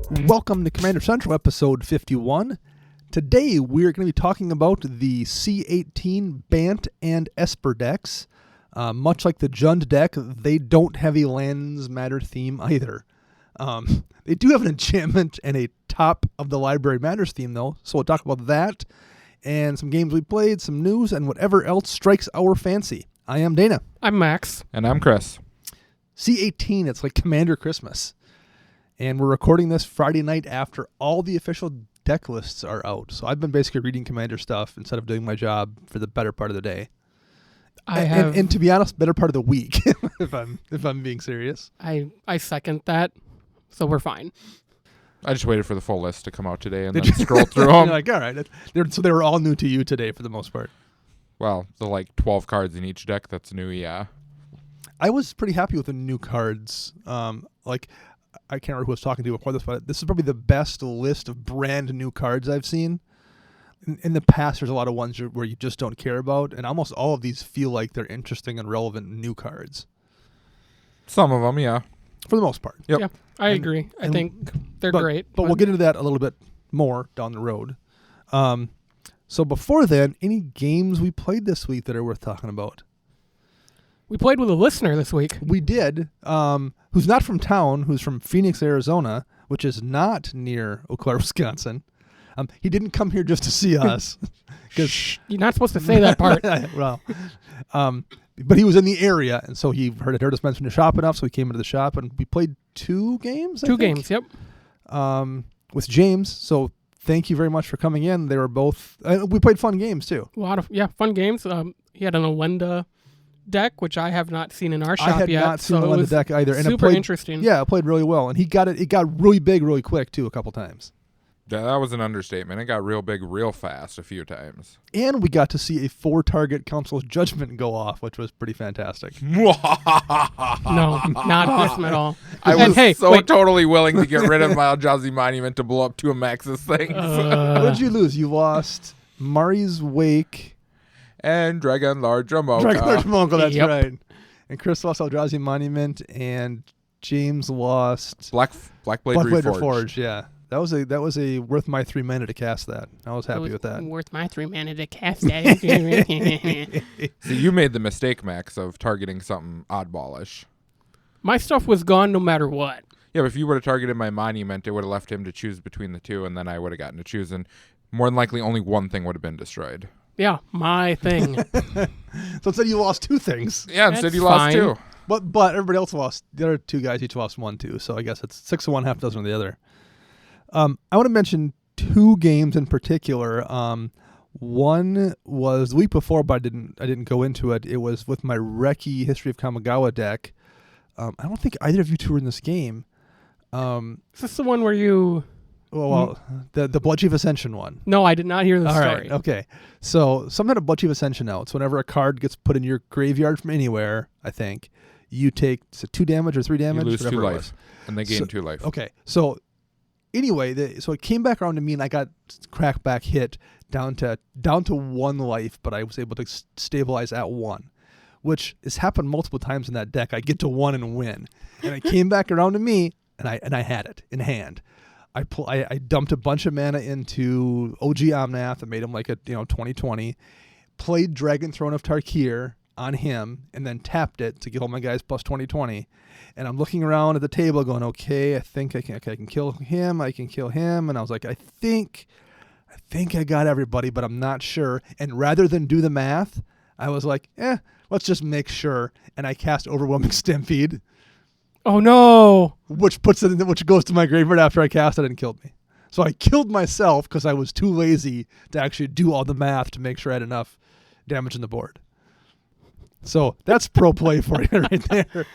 Welcome to Commander Central, episode 51. Today, we're going to be talking about the C18 Bant and Esper decks. Much like the Jund deck, they don't have a lands matter theme either. They do have an enchantment and a top of the library matters theme, though, so we'll talk about that and some games we played, some news, and whatever else strikes our fancy. I am Dana. I'm Max. And I'm Chris. C18, it's like Commander Christmas. And we're recording this Friday night after all the official deck lists are out. So I've been basically reading Commander stuff instead of doing my job for the better part of the day. And to be honest, better part of the week, if I'm being serious. I second that, so we're fine. I just waited for the full list to come out today and then scroll through them. You're like, all right. So they were all new to you today for the most part. Well, the 12 cards in each deck, that's new, yeah. I was pretty happy with the new cards. I can't remember who I was talking to before this, but this is probably the best list of brand new cards I've seen. In the past, there's a lot of ones where you just don't care about, and almost all of these feel like they're interesting and relevant new cards. Some of them, yeah. For the most part. Yep. Yeah, I agree. I think they're great. But we'll get into that a little bit more down the road. So before then, any games we played this week that are worth talking about? We played with a listener this week. We did, who's not from town, who's from Phoenix, Arizona, which is not near Eau Claire, Wisconsin. He didn't come here just to see us. Shh, you're not supposed to say that part. Well, but he was in the area, and so he heard us mention the shop enough, so he came into the shop, and we played two games, I think? Games, yep. With James, so thank you very much for coming in. They were both, we played fun games, too. A lot of, fun games. He had an Alenda deck, which I have not seen in our shop yet. I had not seen the Alenda deck either. And super interesting. Yeah, it played really well, and it got really big really quick, too, a couple times. Yeah, that was an understatement. It got real big real fast a few times. And we got to see a 4-target Council's Judgment go off, which was pretty fantastic. No, not awesome at all. I was totally willing to get rid of my Eldrazi Monument to blow up two of Max's things. What did you lose? You lost Mari's Wake. And Dragon Lord Jamoka. That's Yep. right. And Chris lost Eldrazi Monument, and James lost Blackblade Reforged. Yeah. That was a worth my 3 mana to cast that. I was happy with that. Worth my 3 mana to cast that. So you made the mistake, Max, of targeting something oddballish. My stuff was gone no matter what. Yeah, but if you would have targeted my monument, it would have left him to choose between the two, and then I would have gotten to choose, and more than likely only one thing would have been destroyed. Yeah, my thing. So instead you lost 2 things. Yeah, instead you lost 2. But everybody else lost. The other 2 guys each lost 1 too. So I guess it's 6 of one, half dozen of the other. I want to mention 2 games in particular. One was the week before, but I didn't go into it. It was with my Reki History of Kamigawa deck. I don't think either of you 2 were in this game. Is this the one where you... Well, the Blood Chief Ascension one. No, I did not hear the story. All right, okay. So some had a Blood Chief Ascension out. So whenever a card gets put in your graveyard from anywhere, I think, you take 2 damage or 3 damage. You lose 2 life, and they gain 2 life. Okay, so anyway, so it came back around to me, and I got crackback hit down to 1 life, but I was able to stabilize at 1, which has happened multiple times in that deck. I get to 1 and win, and it came back around to me, and I had it in hand. I dumped a bunch of mana into OG Omnath and made him like a 2020. Played Dragon Throne of Tarkir on him and then tapped it to give all my guys plus 2020. And I'm looking around at the table going, okay, I think I can kill him. I can kill him. And I was like, I think I got everybody, but I'm not sure. And rather than do the math, I was like, let's just make sure. And I cast Overwhelming Stampede. Oh no! Which goes to my graveyard after I cast it and killed me. So I killed myself because I was too lazy to actually do all the math to make sure I had enough damage on the board. So that's pro play for you right there.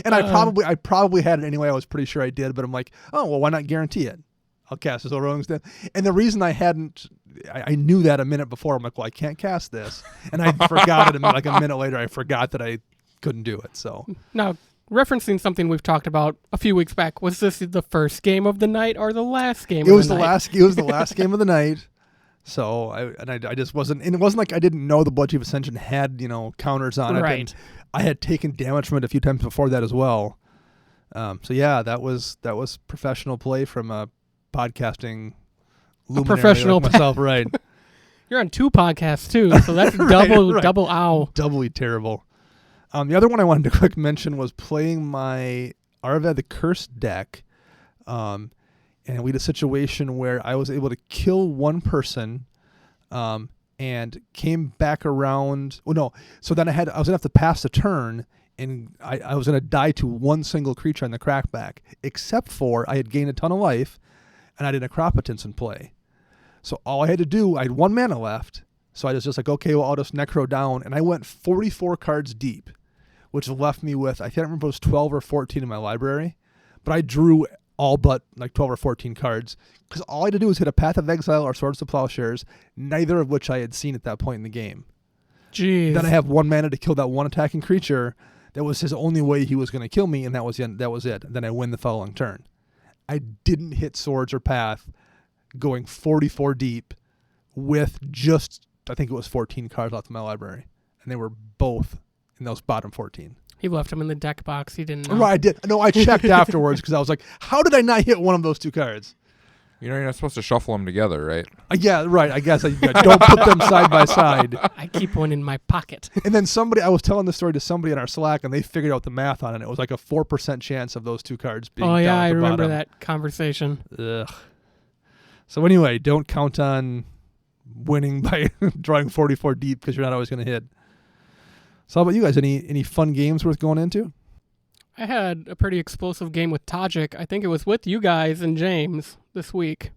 And I probably had it anyway. I was pretty sure I did, but I'm like, oh well, why not guarantee it? I'll cast this Overwhelming Stampede. And the reason I knew that a minute before. I'm like, well, I can't cast this, and I forgot it. Like a minute later, I forgot that I couldn't do it. So now, referencing something we've talked about a few weeks back, was this the first game of the night or the last game? It was the last game of the night. So I just wasn't, and it wasn't like I didn't know the Blood Chief Ascension had counters on it. Right. And I had taken damage from it a few times before that as well. So yeah, that was professional play from a podcasting luminary professional like myself, right? You're on 2 podcasts too, so that's Right. double ow. Doubly terrible. The other one I wanted to quick mention was playing my Arva the Cursed deck. And we had a situation where I was able to kill one person and came back around. Oh, no. So then I was going to have to pass the turn, and I was going to die to one single creature on the crackback, except for I had gained a ton of life, and I had a Necropotence in play. So all I had to do, I had 1 mana left, so I was just like, okay, well, I'll just Necro down, and I went 44 cards deep, which left me with, I can't remember if it was 12 or 14 in my library, but I drew all but like 12 or 14 cards, because all I had to do was hit a Path of Exile or Swords to Plowshares, neither of which I had seen at that point in the game. Jeez. Then I have 1 mana to kill that one attacking creature. That was his only way he was going to kill me, and that was it. Then I win the following turn. I didn't hit Swords or Path, going 44 deep with just, I think it was 14 cards left in my library, and they were both in those bottom 14. He left them in the deck box. He didn't know. Right, I did. No, I checked afterwards because I was like, how did I not hit one of those 2 cards? You know, you're not supposed to shuffle them together, right? Yeah, right. I guess I don't put them side by side. I keep one in my pocket. And then I was telling the story to somebody in our Slack, and they figured out the math on it. It was like a 4% chance of those 2 cards being Oh, down yeah, at I the remember bottom. that conversation. Ugh. So anyway, don't count on winning by drawing 44 deep because you're not always going to hit. So how about you guys? Any fun games worth going into? I had a pretty explosive game with Tajik. I think it was with you guys and James this week.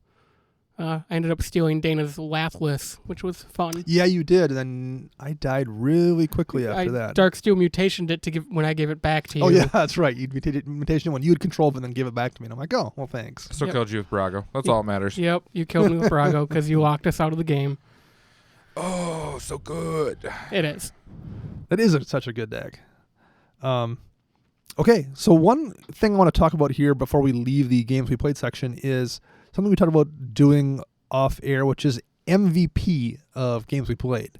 I ended up stealing Dana's Lathlis, which was fun. Yeah, you did. And then I died really quickly after that. Darksteel mutationed it when I gave it back to you. Oh, yeah, that's right. You mutation one. You would control it and then give it back to me. And I'm like, oh, well, thanks. Still Yep. killed you with Brago. That's all that matters. Yep, you killed me with Brago because you locked us out of the game. Oh, so good. It is. That is such a good deck. Okay, so one thing I want to talk about here before we leave the games we played section is something we talked about doing off air, which is MVP of games we played.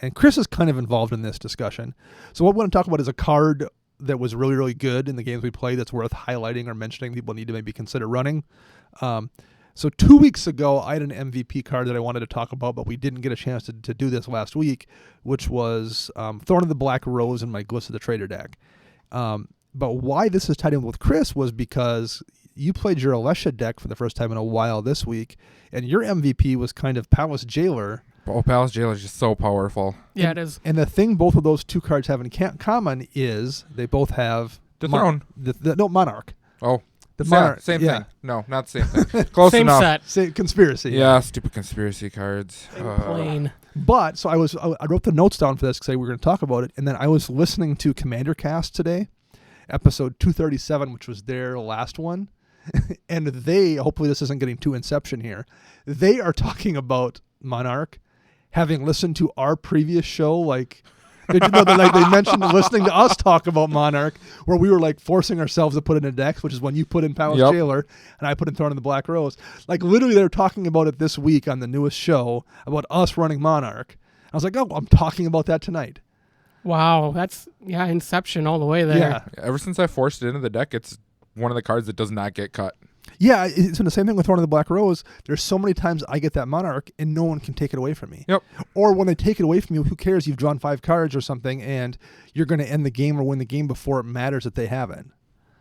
And Chris is kind of involved in this discussion. So what we want to talk about is a card that was really, really good in the games we played that's worth highlighting or mentioning, people need to maybe consider running. So 2 weeks ago, I had an MVP card that I wanted to talk about, but we didn't get a chance to do this last week, which was Thorn of the Black Rose in my Glissa the Trader deck. But why this is tied in with Chris was because you played your Alesha deck for the first time in a while this week, and your MVP was kind of Palace Jailer. Oh, Palace Jailer is just so powerful. Yeah, it is. And the thing both of those 2 cards have in common is they both have... Dethrone. No, Monarch. Oh. The Yeah, Monarch. same yeah. thing. No, not the same thing. Close Same enough. set. Say conspiracy. Yeah, stupid conspiracy cards. Plain. But, so I wrote the notes down for this because we were going to talk about it, and then I was listening to Commander Cast today, episode 237, which was their last one, and they, hopefully this isn't getting too Inception here, they are talking about Monarch, having listened to our previous show, like... they mentioned listening to us talk about Monarch, where we were like forcing ourselves to put in a deck, which is when you put in Palace Jailer and I put in Thorn of the Black Rose. Like literally they're talking about it this week on the newest show about us running Monarch. I was like, oh, I'm talking about that tonight. Wow, that's, Inception all the way there. Yeah. Ever since I forced it into the deck, it's one of the cards that does not get cut. Yeah, it's the same thing with Thorn of the Black Rose. There's so many times I get that Monarch and no one can take it away from me. Yep. Or when they take it away from you, who cares? You've drawn 5 cards or something and you're going to end the game or win the game before it matters that they haven't.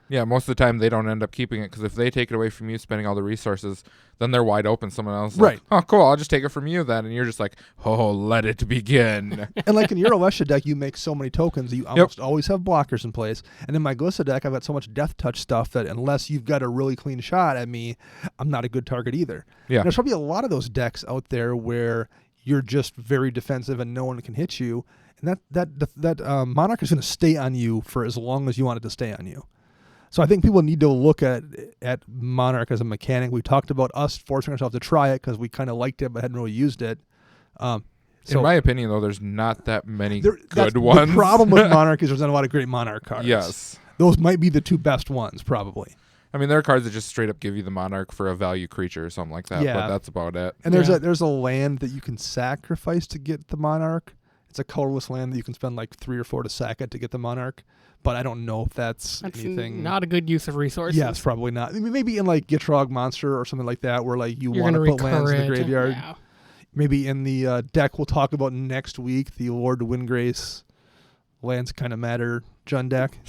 Yeah, most of the time they don't end up keeping it because if they take it away from you, spending all the resources, then they're wide open. Someone else is Right. like, oh, cool, I'll just take it from you then. And you're just like, oh, let it begin. And like in your Alesha deck, you make so many tokens that you almost always have blockers in place. And in my Glissa deck, I've got so much Death Touch stuff that unless you've got a really clean shot at me, I'm not a good target either. Yeah. And there's probably a lot of those decks out there where you're just very defensive and no one can hit you. And that Monarch is going to stay on you for as long as you want it to stay on you. So I think people need to look at Monarch as a mechanic. We talked about us forcing ourselves to try it because we kind of liked it but hadn't really used it. In my opinion, though, there's not that many that's good ones. The problem with Monarch is there's not a lot of great Monarch cards. Yes. Those might be the 2 best ones, probably. I mean, there are cards that just straight up give you the Monarch for a value creature or something like that, Yeah. but that's about it. And there's a land that you can sacrifice to get the Monarch. It's a colorless land that you can spend like 3 or 4 to sack it to get the Monarch. But I don't know if that's anything. Not a good use of resources. Yes, probably not. I mean, maybe in like Gitrog Monster or something like that, where like you You're want to gonna put lands in the recur it. graveyard. Yeah. Maybe in the deck we'll talk about next week, the Lord Windgrace lands kind of matter Jund deck.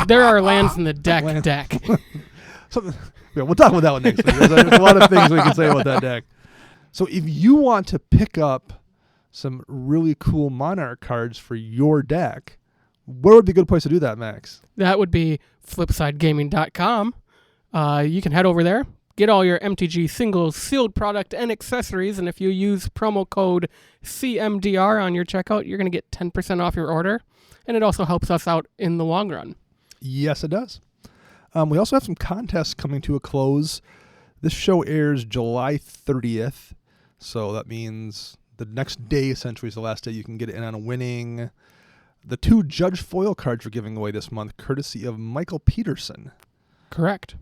There are lands in the deck. Yeah, we'll talk about that one next week. There's a lot of things we can say about that deck. So if you want to pick up some really cool Monarch cards for your deck, where would be a good place to do that, Max? That would be flipsidegaming.com. You can head over there, get all your MTG singles, sealed product, and accessories. And if you use promo code CMDR on your checkout, you're going to get 10% off your order. And it also helps us out in the long run. Yes, it does. We also have some contests coming to a close. This show airs July 30th. So that means the next day, essentially, is the last day you can get in on winning the 2 Judge Foil cards we're giving away this month, courtesy of Michael Peterson. Correct.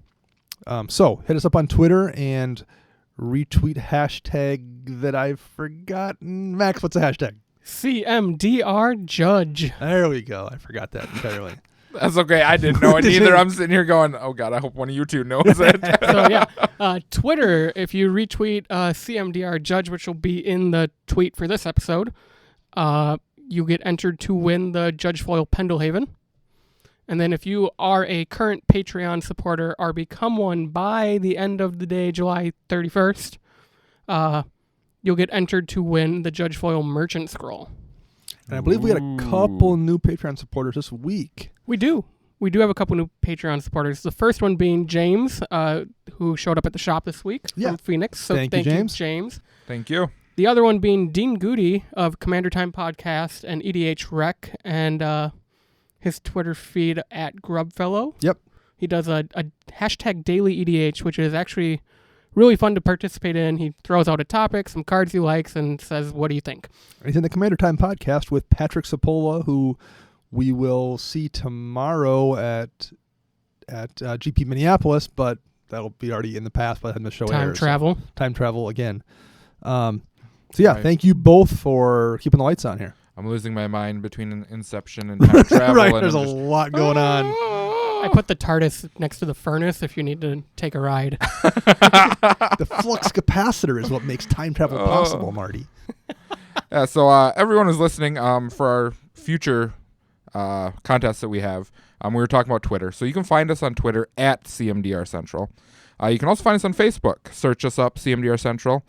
So hit us up on Twitter and retweet hashtag that I've forgotten. Max, what's the hashtag? CMDR Judge. There we go. I forgot that entirely. That's okay. I didn't know it either. I'm sitting here going, oh, God, I hope one of you two knows it. So, yeah, Twitter, if you retweet CMDR Judge, which will be in the tweet for this episode, you get entered to win the Judge Foil Pendlehaven. And then if you are a current Patreon supporter or become one by the end of the day, July 31st, you'll get entered to win the Judge Foil Merchant Scroll. And I believe we had a couple new Patreon supporters this week. We do. We do have a couple new Patreon supporters. The first one being James, who showed up at the shop this week from Phoenix. So thank you, James. Thank you. The other one being Dean Goody of Commander Time Podcast and EDH Rec, and his Twitter feed at Grubfellow. Yep. He does a hashtag daily EDH, which is actually really fun to participate in. He throws out a topic, some cards he likes, and says, what do you think? He's in the Commander Time Podcast with Patrick Sapola, who we will see tomorrow at GP Minneapolis, but that'll be already in the past by the time the show airs. Time travel again. So yeah, Thank you both for keeping the lights on here. I'm losing my mind between Inception and time travel. Right, and there's a lot going on. I put the TARDIS next to the furnace if you need to take a ride. The flux capacitor is what makes time travel possible, Marty. Yeah, so everyone who's listening, for our future contests that we have, we were talking about Twitter. So you can find us on Twitter at CMDR Central. You can also find us on Facebook. Search us up, CMDR Central.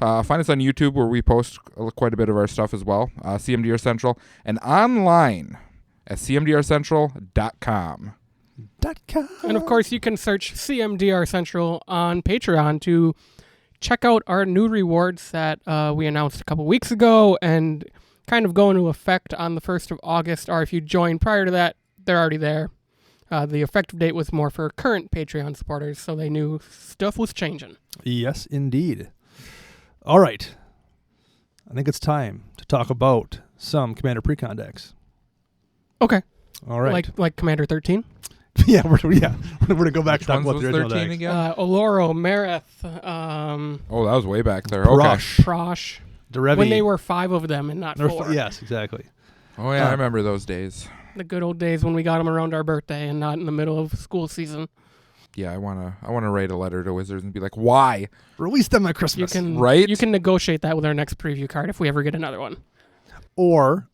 Find us on YouTube, where we post quite a bit of our stuff as well, CMDR Central, and online at cmdrcentral.com. And of course, you can search CMDR Central on Patreon to check out our new rewards that we announced a couple weeks ago and kind of go into effect on the 1st of August, or if you join prior to that, they're already there. The effective date was more for current Patreon supporters, so they knew stuff was changing. Yes, indeed. All right. I think it's time to talk about some Commander Precon decks. Okay. All right. Like Commander 13? Yeah, we're gonna go back to talk about the original 13 decks. again? Oloro, Mareth, Oh, that was way back there. Prosh. Okay. Prosh. Derevi. When they were 5 of them and not 4. Yes, exactly. Oh, yeah, I remember those days. The good old days when we got them around our birthday and not in the middle of school season. Yeah, I wanna write a letter to Wizards and be like, why? Release them at Christmas. Right? You can negotiate that with our next preview card if we ever get another one. Or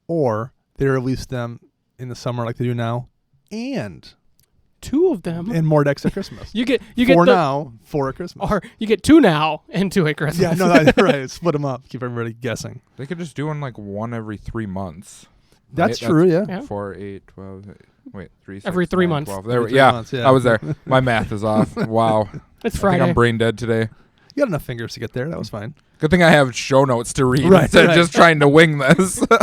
they release them in the summer like they do now, and 2 of them. and more decks at Christmas. You get 4 now, 4 at Christmas. or you get 2 now and 2 at Christmas. Yeah, no, that's right. Split them up. Keep everybody guessing. They could just do one every 3 months. That's true. Yeah. Yeah. 4, 8, 12. Wait, 3, 6, Every 3 9, months. 12. There, Every 3 yeah, months, yeah. I was there. My math is off. Wow. It's I Friday. think I'm brain dead today. You got enough fingers to get there. That was fine. Good thing I have show notes to read Right, instead right. of just trying to wing this. All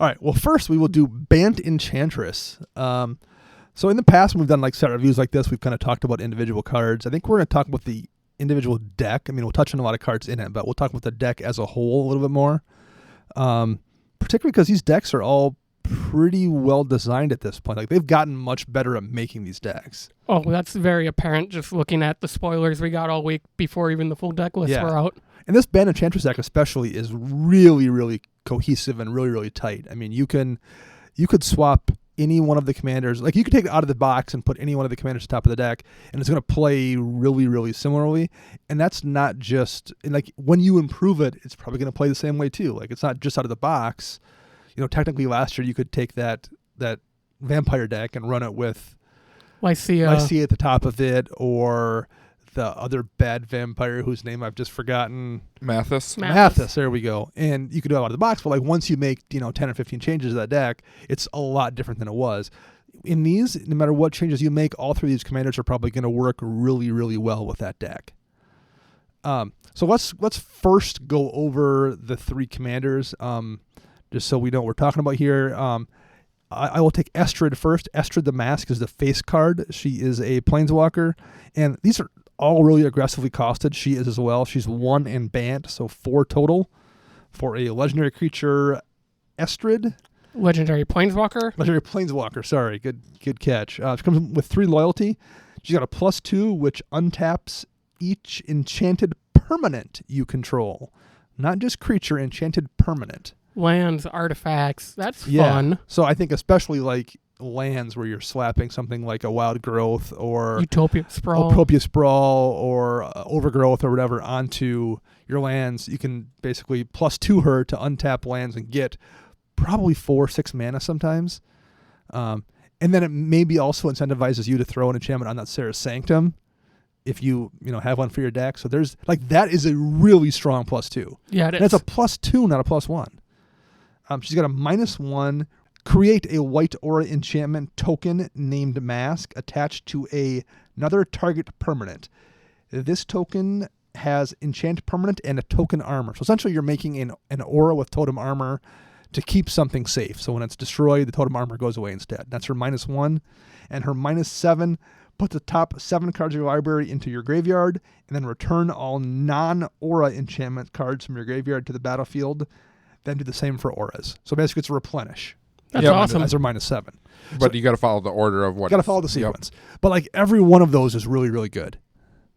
right. Well, first we will do Bant Enchantress. So in the past, when we've done like set reviews like this, we've kind of talked about individual cards. I think we're going to talk about the individual deck. I mean, we'll touch on a lot of cards in it, but we'll talk about the deck as a whole a little bit more. Particularly because these decks are all pretty well designed at this point. Like they've gotten much better at making these decks. Oh, that's very apparent just looking at the spoilers we got all week before even the full deck lists Yeah. were out. And this Bant Enchantress deck especially is really, really cohesive and really, really tight. I mean, you could swap any one of the commanders. Like you could take it out of the box and put any one of the commanders at the top of the deck, and it's going to play really, really similarly. And that's not just like when you improve it, it's probably going to play the same way too. Like it's not just out of the box. You know, technically last year you could take that vampire deck and run it with Lycia at the top of it, or the other bad vampire whose name I've just forgotten. Mathis. Mathis, there we go. And you could do it out of the box, but like once you make 10 or 15 changes to that deck, it's a lot different than it was. In these, no matter what changes you make, all three of these commanders are probably going to work really, really well with that deck. So let's first go over the three commanders, just so we know what we're talking about here. I will take Estrid first. Estrid the Mask is the face card. She is a planeswalker, and these are all really aggressively costed. She is as well. She's 1 in Bant, so 4 total for a legendary creature, Estrid. Legendary Planeswalker. Legendary Planeswalker, sorry. Good catch. She comes with 3 loyalty. She's got a +2, which untaps each enchanted permanent you control. Not just creature, enchanted permanent. Lands, artifacts. That's fun. So I think especially like lands where you're slapping something like a Wild Growth or Utopia Sprawl. Utopia Sprawl or Overgrowth or whatever onto your lands, you can basically +2 her to untap lands and get probably 4-6 mana sometimes. And then it maybe also incentivizes you to throw an enchantment on that Sarah's Sanctum if you have one for your deck. So there's like that is a really strong +2. Yeah, it is. And it's a +2, not a +1. She's got a -1. Create a white aura enchantment token named Mask attached to another target permanent. This token has enchant permanent and a token armor. So essentially you're making an aura with totem armor to keep something safe. So when it's destroyed, the totem armor goes away instead. That's her -1. And her -7, put the top 7 cards of your library into your graveyard and then return all non-aura enchantment cards from your graveyard to the battlefield. Then do the same for auras. So basically it's a replenish. That's awesome. As her -7. But you got to follow the order of what. Got to follow the sequence. But like every one of those is really, really good.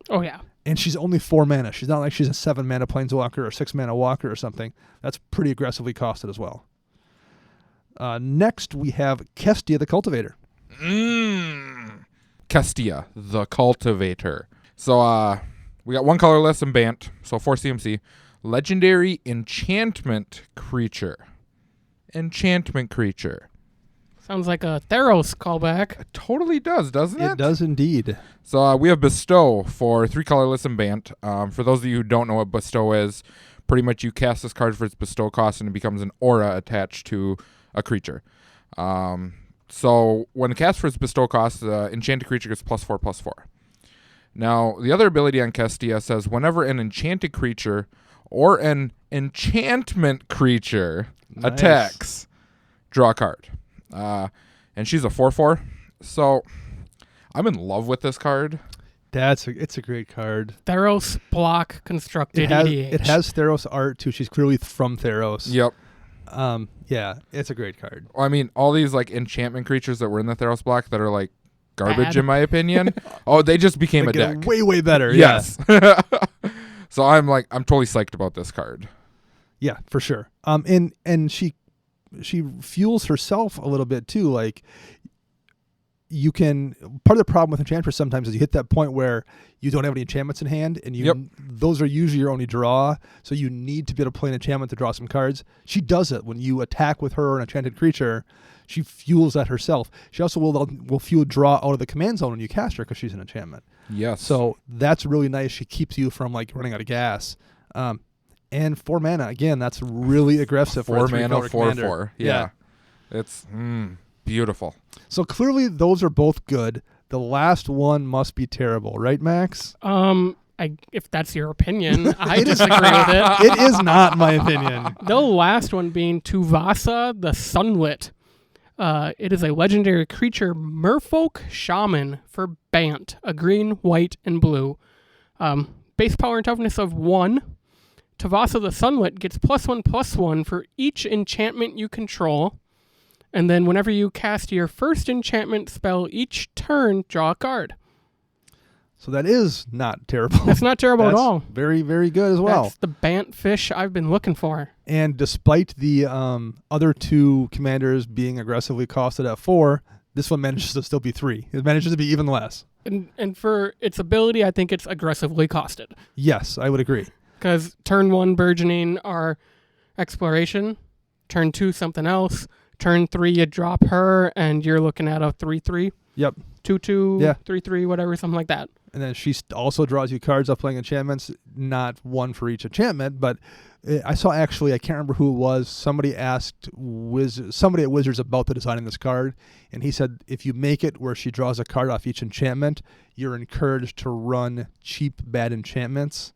Oh, yeah. And she's only 4 mana. She's not like she's a 7 mana planeswalker or 6 mana walker or something. That's pretty aggressively costed as well. Next we have Kestia the Cultivator. Kestia the Cultivator. So we got 1 colorless and Bant, so 4 CMC. Legendary enchantment creature. Enchantment creature. Sounds like a Theros callback. It totally does, doesn't it? It does indeed. So we have Bestow for 3 colorless and Bant. For those of you who don't know what Bestow is, pretty much you cast this card for its Bestow cost and it becomes an aura attached to a creature. So when it casts for its Bestow cost, the enchanted creature gets +4/+4. Now, the other ability on Kestia says whenever an enchanted creature or an enchantment creature attacks, draw a card. And she's a 4/4. So I'm in love with this card. It's a great card. Theros block constructed EDH. It has Theros art too. She's clearly from Theros. Yep. Yeah, it's a great card. I mean, all these like enchantment creatures that were in the Theros block that are like garbage Bad. in my opinion. They just became They a get deck. way, way better. Yes. So I'm totally psyched about this card. Yeah, for sure. And she fuels herself a little bit too. Like you can, part of the problem with Enchantress sometimes is you hit that point where you don't have any enchantments in hand, and those are usually your only draw. So you need to be able to play an enchantment to draw some cards. She does it when you attack with her an enchanted creature. She fuels that herself. She also will fuel draw out of the command zone when you cast her because she's an enchantment. Yes. So that's really nice. She keeps you from like running out of gas. And 4 mana again. That's really aggressive. 4 for a mana, 3-color 4/4. Yeah. It's beautiful. So clearly those are both good. The last one must be terrible, right, Max? If that's your opinion, I disagree with it. It is not my opinion. The last one being Tuvasa the Sunlit. It is a legendary creature, Merfolk Shaman for Bant, a green, white, and blue. Base power and toughness of 1. Tuvasa the Sunlit gets +1/+1 for each enchantment you control. And then whenever you cast your first enchantment spell each turn, draw a card. So that is not terrible. That's not terrible at That's all. Very, very good as well. That's the Bant fish I've been looking for. And despite the other two commanders being aggressively costed at 4, this one manages to still be 3. It manages to be even less. And for its ability, I think it's aggressively costed. Yes, I would agree. Because turn 1 burgeoning are exploration, turn 2 something else, turn 3 you drop her, and you're looking at a 3/3. Yep. 2/2, Yeah. 3/3, whatever, something like that. And then she also draws you cards up playing enchantments, not one for each enchantment, but I saw actually, I can't remember who it was, somebody asked somebody at Wizards about the design of this card, and he said if you make it where she draws a card off each enchantment, you're encouraged to run cheap, bad enchantments,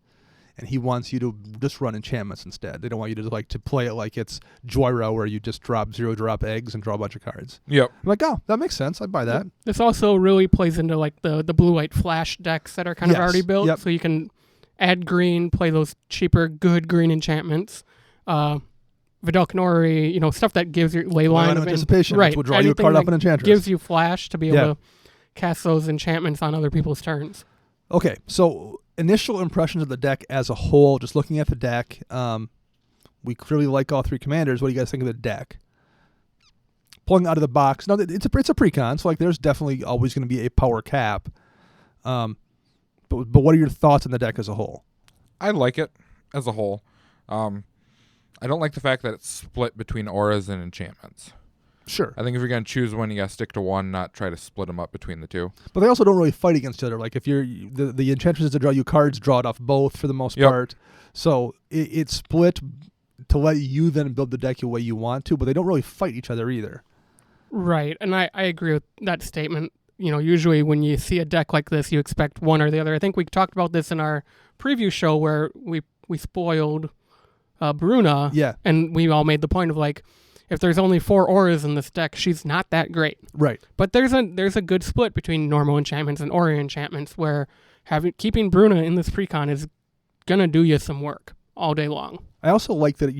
and he wants you to just run enchantments instead. They don't want you to play it like it's Joyra, where you just drop 0-drop eggs and draw a bunch of cards. Yep. I'm like, oh, that makes sense. I'd buy that. This also really plays into like the blue-white flash decks that are kind of Yes. already built. Yep. So you can add green, play those cheaper, good green enchantments. Vidalcanori, stuff that gives your Leyline of anticipation, right. which will draw you a Anything card that off an enchantress. gives you flash to be able Yeah. to cast those enchantments on other people's turns. Okay, so initial impressions of the deck as a whole, just looking at the deck, we clearly like all 3 commanders. What do you guys think of the deck? Pulling out of the box, no, it's a precon, so there's definitely always going to be a power cap. But what are your thoughts on the deck as a whole? I like it as a whole. I don't like the fact that it's split between auras and enchantments. Sure. I think if you're going to choose one, you got to stick to one, not try to split them up between the two. But they also don't really fight against each other. Like if you're the enchantresses that draw you cards draw it off both for the most part. So it's split to let you then build the deck the way you want to, but they don't really fight each other either. Right, and I agree with that statement. Usually when you see a deck like this, you expect one or the other. I think we talked about this in our preview show where we spoiled Bruna. Yeah. And we all made the point of if there's only 4 auras in this deck, she's not that great. Right. But there's a good split between normal enchantments and aura enchantments where keeping Bruna in this precon is gonna do you some work all day long. I also like that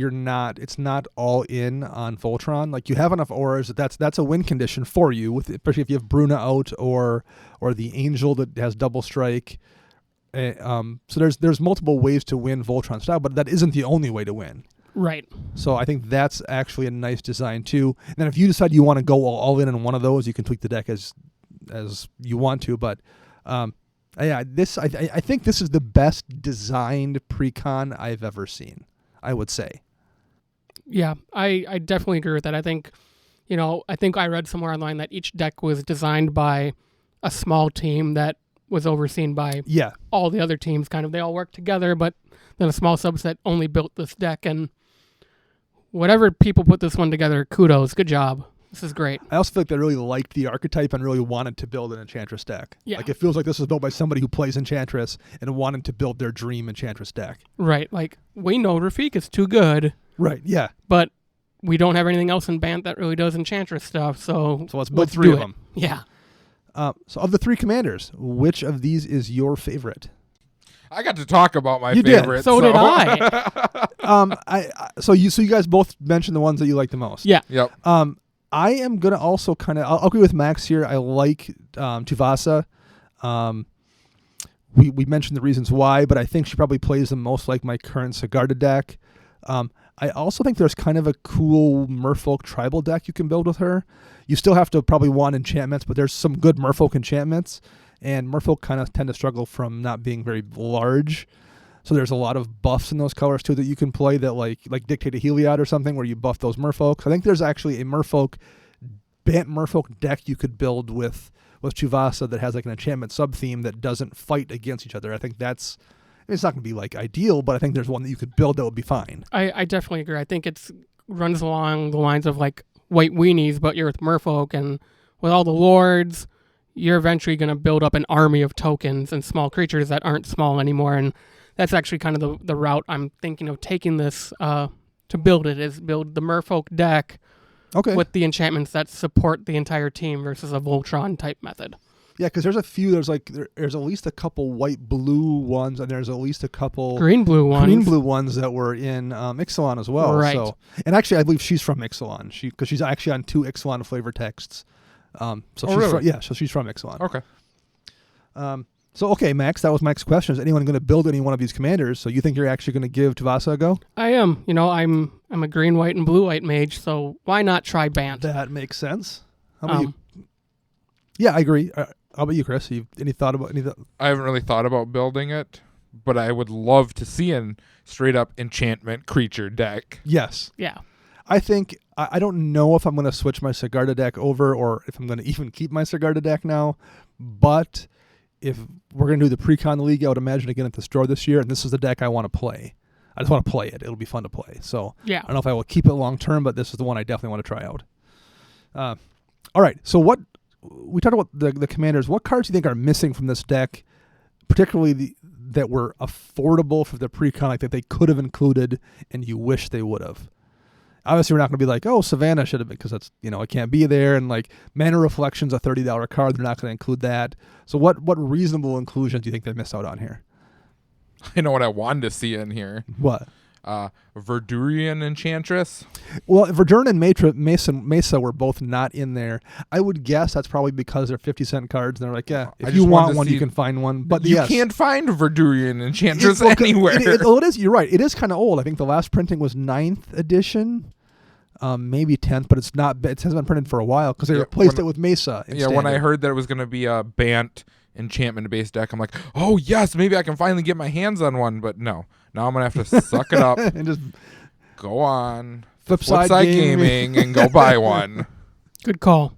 it's not all in on Voltron. Like you have enough auras that's a win condition for you, especially if you have Bruna out or the Angel that has double strike. So there's multiple ways to win Voltron style, but that isn't the only way to win. Right. So I think that's actually a nice design too. And then if you decide you want to go all in on one of those, you can tweak the deck as you want to. But I think this is the best designed precon I've ever seen, I would say. Yeah, I definitely agree with that. I think I read somewhere online that each deck was designed by a small team that was overseen by all the other teams. Kind of, they all worked together, but then a small subset only built this deck. And whatever people put this one together, kudos, good job. This is great. I also feel like they really liked the archetype and really wanted to build an Enchantress deck. Yeah. Like it feels like this was built by somebody who plays Enchantress and wanted to build their dream Enchantress deck. Right. Like, we know Rafik is too good. Right, yeah. But we don't have anything else in Bant that really does Enchantress stuff, so let's build 3 of them. Yeah. So of the 3 commanders, which of these is your favorite? I got to talk about my You did. favorite. So did I. So you guys both mentioned the ones that you like the most. Yeah. Yep. I am gonna also I'll agree with Max here. I like Tuvasa. We mentioned the reasons why, but I think she probably plays the most like my current Sigarda deck. I also think there's kind of a cool Merfolk tribal deck you can build with her. You still have to probably want enchantments, but there's some good Merfolk enchantments, and Merfolk kind of tend to struggle from not being very large. So there's a lot of buffs in those colors too that you can play that like Dictate a Heliod or something where you buff those Merfolks. I think there's actually a Bant Merfolk deck you could build with Chuvasa that has like an enchantment sub-theme that doesn't fight against each other. I think it's not going to be like ideal, but I think there's one that you could build that would be fine. I definitely agree. I think it runs along the lines of like White Weenies, but you're with Merfolk, and with all the lords, you're eventually going to build up an army of tokens and small creatures that aren't small anymore, and that's actually kind of the route I'm thinking of taking this to build it, is build the Merfolk deck with the enchantments that support the entire team versus a Voltron type method. Yeah, because there's a few. There's at least a couple white-blue ones, and there's at least a couple Green-blue ones that were in Ixalan as well. Right. So, and actually, I believe she's from Ixalan. Because she's actually on 2 Ixalan flavor texts. Really? So she's from Ixalan. Okay. So okay, Max, that was Max's question. Is anyone going to build any one of these commanders? So you think you're actually going to give Tavasa a go? I am. I'm a green, white, and blue white mage, so why not try Bant? That makes sense. How about you? Yeah, I agree. How about you, Chris? Any thought about any? I haven't really thought about building it, but I would love to see an straight up enchantment creature deck. Yes. Yeah. I think I don't know if I'm going to switch my Sigarda deck over or if I'm going to even keep my Sigarda deck now, but if we're going to do the pre-con league, I would imagine again at the store this year, and this is the deck I want to play. I just want to play it. It'll be fun to play. So yeah. I don't know if I will keep it long term, but this is the one I definitely want to try out. All right. So what we talked about the commanders. What cards do you think are missing from this deck, particularly that were affordable for the pre-con, like that they could have included and you wish they would have? Obviously, we're not going to be like, oh, Savannah should have been, because that's, it can't be there. And like Mana Reflection's a $30 card. They're not going to include that. So what reasonable inclusions do you think they missed out on here? I know what I wanted to see in here. What? Verdurian Enchantress. Well, Verdurn and Mesa were both not in there. I would guess that's probably because they're 50-cent cards, and they're like, yeah, if you want one, you can find one. But you yes. can't find Verdurian Enchantress anywhere. It is. You're right. It is kind of old. I think the last printing was 9th edition. Maybe 10th, but it's not. It hasn't been printed for a while because they replaced it with Mesa. Yeah, when I heard that it was going to be a Bant enchantment based deck, I'm like, oh yes, maybe I can finally get my hands on one. But no, now I'm gonna have to suck it up and just go on Flipside Gaming and go buy one. Good call.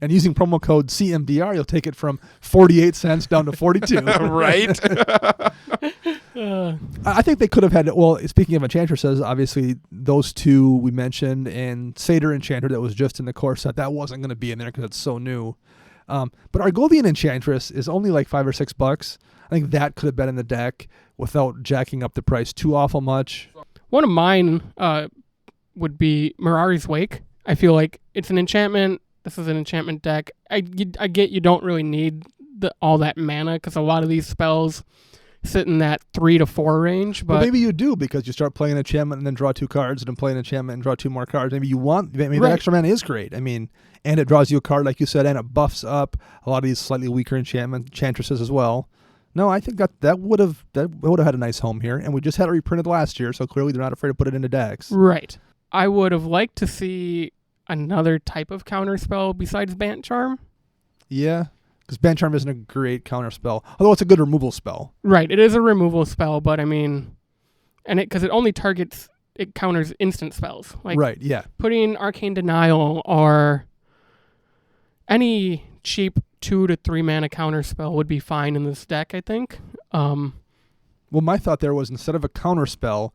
And using promo code CMDR, you'll take it from 48 cents down to 42. Right. I think they could have had, well, speaking of Enchantresses, obviously those two we mentioned, and Satyr Enchanter that was just in the core set, that wasn't going to be in there because it's so new. But Argolian Enchantress is only like $5 or $6. I think that could have been in the deck without jacking up the price too awful much. One of mine would be Mirari's Wake. I feel like it's an enchantment. This is an enchantment deck. I get you don't really need all that mana because a lot of these spells sit in that 3 to 4 range. But maybe you do because you start playing an enchantment and then draw 2 cards, and then play an enchantment and draw 2 more cards. Maybe you want. Maybe right. The extra mana is great. I mean, and it draws you a card like you said, and it buffs up a lot of these slightly weaker enchantresses as well. No, I think that would have had a nice home here, and we just had it reprinted last year, so clearly they're not afraid to put it into decks. Right. I would have liked to see another type of counter spell besides Bant Charm. Yeah, because Bant Charm isn't a great counter spell, although it's a good removal spell. Right, it is a removal spell, but I mean, because it only it counters instant spells. Like right, yeah. Putting Arcane Denial or any cheap 2 to 3 mana counter spell would be fine in this deck, I think. Well, my thought there was instead of a counter spell,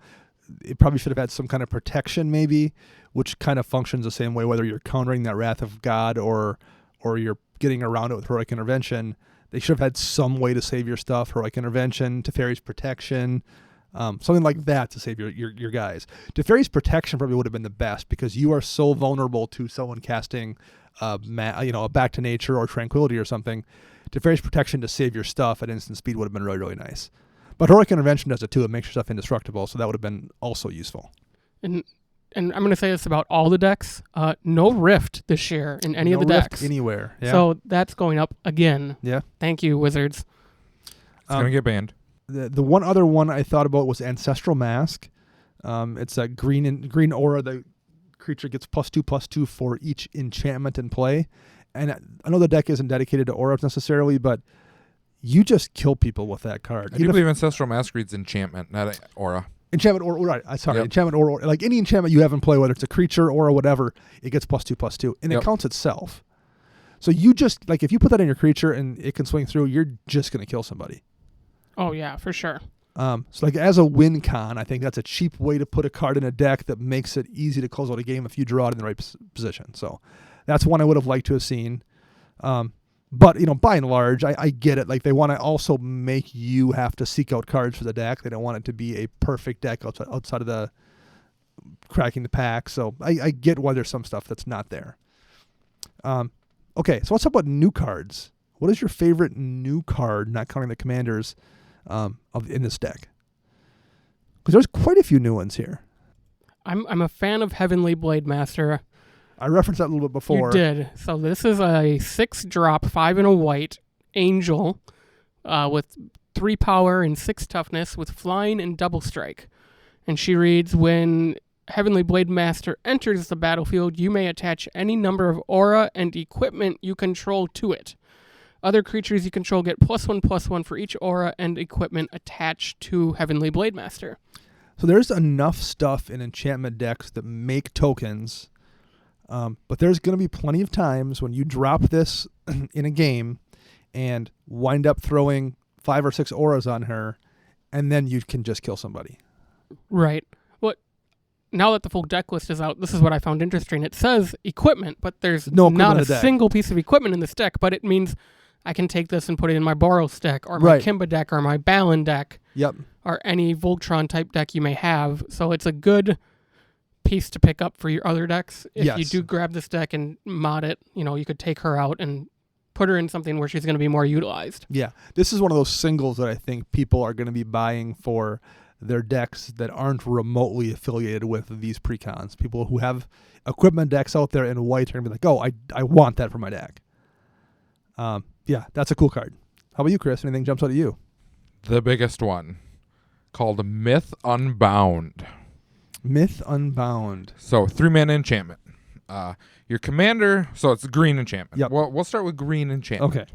it probably should have had some kind of protection maybe, which kind of functions the same way whether you're countering that Wrath of God or you're getting around it with Heroic Intervention. They should have had some way to save your stuff, Heroic Intervention, Teferi's Protection, something like that to save your guys. Teferi's Protection probably would have been the best because you are so vulnerable to someone casting a Back to Nature or Tranquility or something. Teferi's Protection to save your stuff at instant speed would have been really, really nice. But Heroic Intervention does it too. It makes your stuff indestructible, so that would have been also useful. And I'm going to say this about all the decks. No Rift this year in any of the decks. Rift anywhere. Yeah. So that's going up again. Yeah. Thank you, Wizards. It's going to get banned. The one other one I thought about was Ancestral Mask. It's a green aura. The creature gets +2/+2 for each enchantment in play. And I know the deck isn't dedicated to auras necessarily, but you just kill people with that card. I do believe Ancestral Mask reads enchantment, not aura. Enchantment or right, sorry, Yep. enchantment or like any enchantment you have in play, whether it's a creature or whatever, it gets +2/+2, and it counts itself. So you just like if you put that in your creature and it can swing through, you're just gonna kill somebody. Oh yeah, for sure. So like as a win con, I think that's a cheap way to put a card in a deck that makes it easy to close out a game if you draw it in the right position. So that's one I would have liked to have seen. But, by and large, I get it. Like, they want to also make you have to seek out cards for the deck. They don't want it to be a perfect deck outside of the cracking the pack. So I get why there's some stuff that's not there. Okay, so let's talk about new cards. what is your favorite new card, not counting the commanders, in this deck? Because there's quite a few new ones here. I'm a fan of Heavenly Blade Master. I referenced that a little bit before. You did. So this is a 6-drop, 5 and a white angel with 3 power and 6 toughness with flying and double strike. And she reads, when Heavenly Blade Master enters the battlefield, you may attach any number of aura and equipment you control to it. Other creatures you control get +1/+1 for each aura and equipment attached to Heavenly Blade Master. So there's enough stuff in enchantment decks that make tokens, but there's going to be plenty of times when you drop this in a game and wind up throwing 5 or 6 auras on her, and then you can just kill somebody. Right. Well, now that the full deck list is out, this is what I found interesting. It says equipment, but there's No not equipment a in the deck. single piece of equipment in this deck, but it means I can take this and put it in my Boros deck or my Right. Kimba deck or my Balin deck. Yep. Or any Voltron type deck you may have. So it's a good piece to pick up for your other decks. If you Yes. do grab this deck and mod it, you could take her out and put her in something where she's going to be more utilized. Yeah. This is one of those singles that I think people are going to be buying for their decks that aren't remotely affiliated with these precons. People who have equipment decks out there in white are going to be like, oh, I want that for my deck. Yeah, that's a cool card. How about you, Chris? Anything jumps out at you? The biggest one, called Myth Unbound. Myth Unbound. So 3-mana enchantment. Your commander, so it's green enchantment. Yep. We'll start with green enchantment. Okay.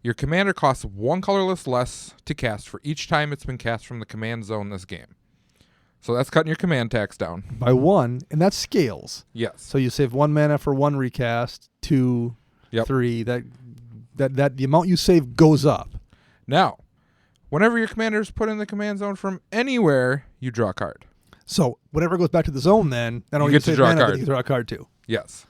Your commander costs 1 colorless less to cast for each time it's been cast from the command zone this game. So that's cutting your command tax down. By 1, and that scales. Yes. So you save 1 mana for 1 recast, 2, Yep. 3. That the amount you save goes up. Now, whenever your commander is put in the command zone from anywhere, you draw a card. So whatever goes back to the zone, then not You only get to save draw a mana, but card. you draw a card too. Yes.